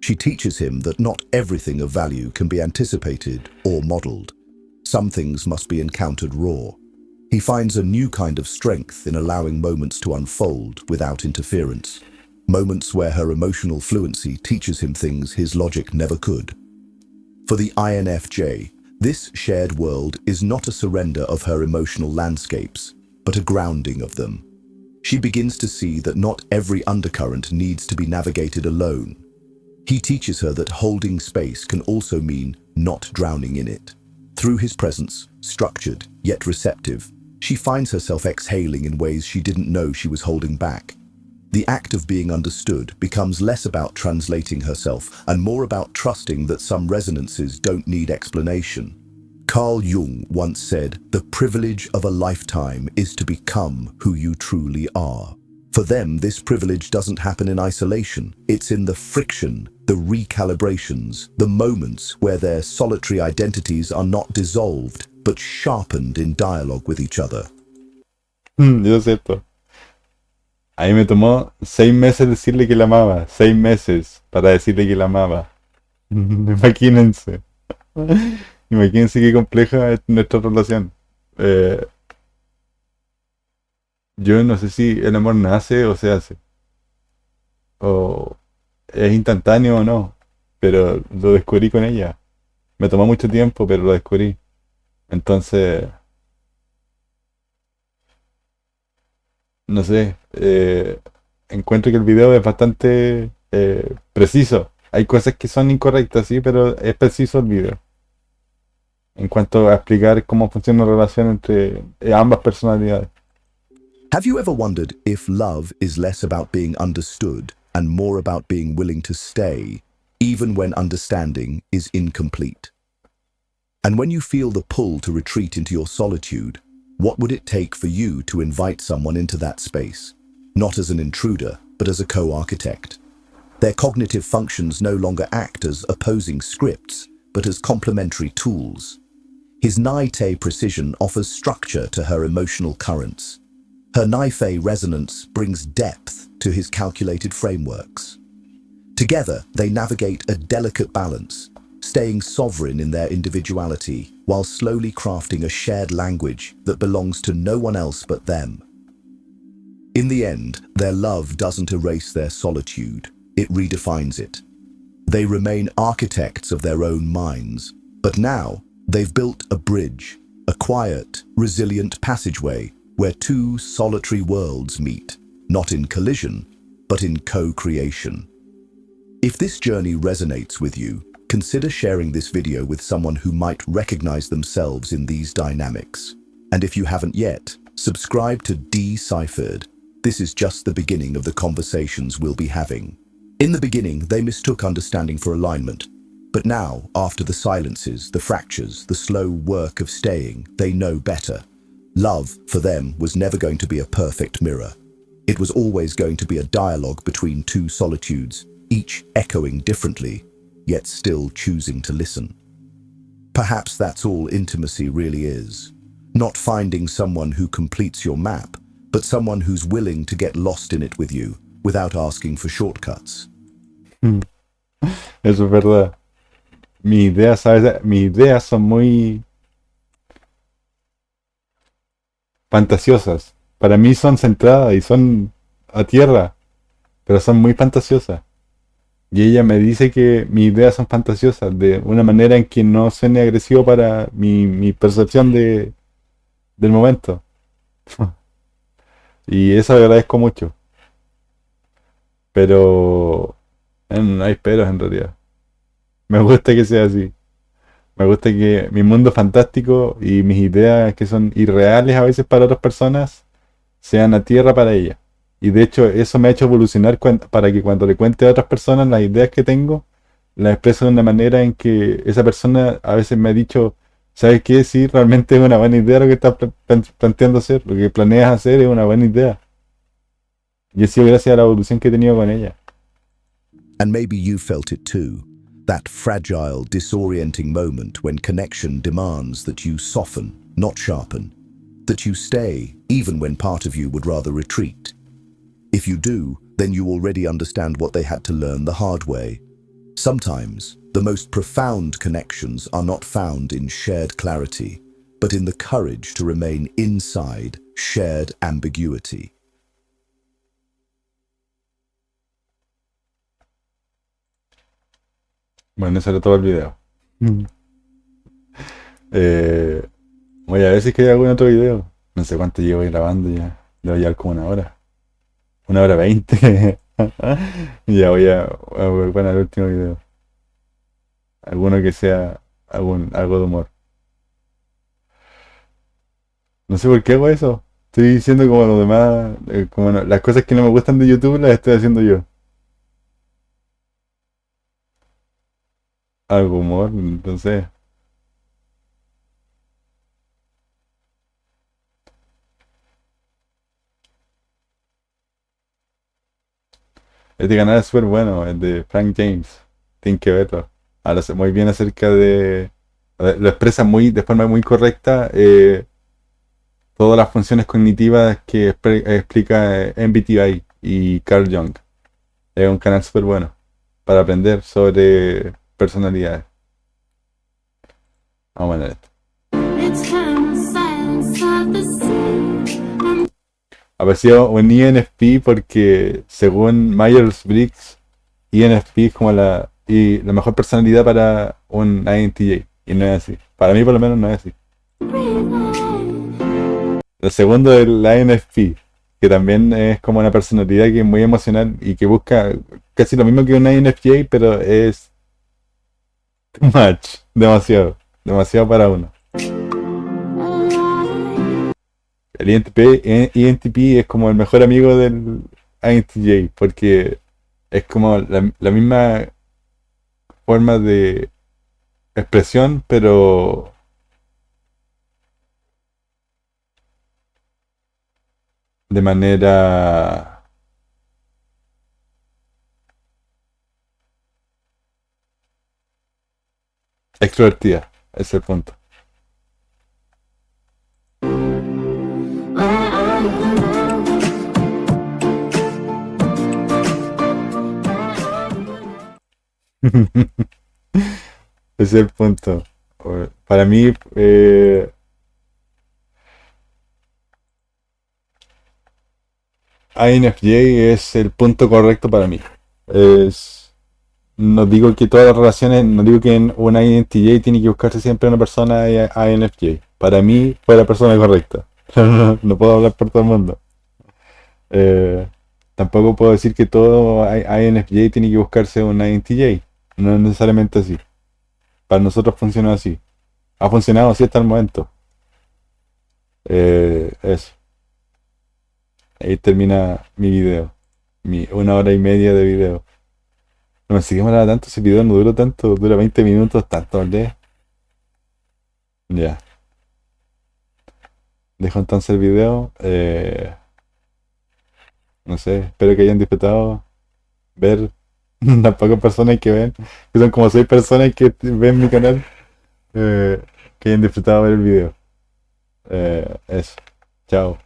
She teaches him that not everything of value can be anticipated or modeled. Some things must be encountered raw. He finds a new kind of strength in allowing moments to unfold without interference. Moments where her emotional fluency teaches him things his logic never could. For the INFJ, this shared world is not a surrender of her emotional landscapes, but a grounding of them. She begins to see that not every undercurrent needs to be navigated alone. He teaches her that holding space can also mean not drowning in it. Through his presence, structured yet receptive, she finds herself exhaling in ways she didn't know she was holding back. The act of being understood becomes less about translating herself and more about trusting that some resonances don't need explanation. Carl Jung once said, "The privilege of a lifetime is to become who you truly are." For them, this privilege doesn't happen in isolation. It's in the friction, the recalibrations, the moments where their solitary identities are not dissolved, but sharpened in dialogue with each other. Yo sé esto. A mí me tomó 6 meses decirle que la amaba. 6 meses para decirle que la amaba. Imagínense. Imagínense qué compleja es nuestra relación. Yo no sé si el amor nace o se hace. O es instantáneo o no. Pero lo descubrí con ella. Me tomó mucho tiempo, pero lo descubrí. Entonces, no sé. Encuentro que el video es bastante preciso. Hay cosas que son incorrectas, sí, pero es preciso el video. En cuanto a explicar cómo funciona la relación entre ambas personalidades. Have you ever wondered if love is less about being understood and more about being willing to stay, even when understanding is incomplete? And when you feel the pull to retreat into your solitude, what would it take for you to invite someone into that space? Not as an intruder, but as a co-architect. Their cognitive functions no longer act as opposing scripts, but as complementary tools. His Naite precision offers structure to her emotional currents. Her Naife resonance brings depth to his calculated frameworks. Together, they navigate a delicate balance, staying sovereign in their individuality while slowly crafting a shared language that belongs to no one else but them. In the end, their love doesn't erase their solitude, it redefines it. They remain architects of their own minds, but now they've built a bridge, a quiet, resilient passageway where two solitary worlds meet, not in collision, but in co-creation. If this journey resonates with you, consider sharing this video with someone who might recognize themselves in these dynamics. And if you haven't yet, subscribe to Deciphered. This is just the beginning of the conversations we'll be having. In the beginning, they mistook understanding for alignment. But now, after the silences, the fractures, the slow work of staying, they know better. Love, for them, was never going to be a perfect mirror. It was always going to be a dialogue between two solitudes, each echoing differently, yet still choosing to listen. Perhaps that's all intimacy really is. Not finding someone who completes your map, but someone who's willing to get lost in it with you, without asking for shortcuts. Eso es verdad. Mis ideas son muy fantasiosas. Para mí son centradas y son a tierra, pero son muy fantasiosas. Y ella me dice que mis ideas son fantasiosas, de una manera en que no suene agresivo para mi percepción del momento. Y eso agradezco mucho. Pero no hay peros en realidad. Me gusta que sea así. Me gusta que mi mundo fantástico y mis ideas que son irreales a veces para otras personas sean a tierra para ella. Y de hecho eso me ha hecho evolucionar para que cuando le cuente a otras personas las ideas que tengo, las expreso de una manera en que esa persona a veces me ha dicho, ¿sabes qué? Sí, realmente es una buena idea lo que estás planteando hacer, lo que planeas hacer es una buena idea. Y ha sido gracias a la evolución que he tenido con ella. And maybe you felt it too. That fragile, disorienting moment when connection demands that you soften, not sharpen. That you stay, even when part of you would rather retreat. If you do, then you already understand what they had to learn the hard way. Sometimes, the most profound connections are not found in shared clarity, but in the courage to remain inside shared ambiguity. Bueno, eso era todo el video. Eh, Voy a ver si es que hay algún otro video. No sé cuánto llevo grabando ya. Debo llevar como una hora. 1 hora 20. Ya voy a poner el último video. Alguno que sea algo de humor. No sé por qué hago eso. Estoy diciendo como lo demás, las cosas que no me gustan de YouTube las estoy haciendo yo. Algo humor, entonces. Este canal es súper bueno, es de Frank James. Tienen que verlo. Habla muy bien acerca de. Lo expresa de forma muy correcta todas las funciones cognitivas que explica MBTI y Carl Jung. Es un canal súper bueno para aprender sobre personalidades. Vamos a ver esto. Apareció un ENFP porque según Myers-Briggs, ENFP es como la mejor personalidad para un INTJ. Y no es así. Para mí por lo menos no es así. El segundo es la INFP, que también es como una personalidad que es muy emocional y que busca casi lo mismo que un INFJ, pero es too much, demasiado para uno. El INTP es como el mejor amigo del INTJ, porque es como la misma forma de expresión, pero de manera extrovertida. Ese es el punto. Ese es el punto. Para mí, INFJ es el punto correcto para mí. No digo que todas las relaciones, no digo que en una INTJ tiene que buscarse siempre una persona INFJ. Para mí fue la persona correcta. No puedo hablar por todo el mundo. Eh, Tampoco puedo decir que todo INFJ tiene que buscarse un INTJ. No es necesariamente así. Para nosotros funciona así. Ha funcionado así hasta el momento. Eso. Ahí termina mi video. Mi 1 hora y media de video. No me seguimos hablando tanto, ese video no dura tanto, dura 20 minutos, tanto, ¿vale? Ya. Dejo entonces el video. No sé, espero que hayan disfrutado ver las pocas personas que ven, que son como 6 personas que ven mi canal, que hayan disfrutado ver el video. Eso. Chao.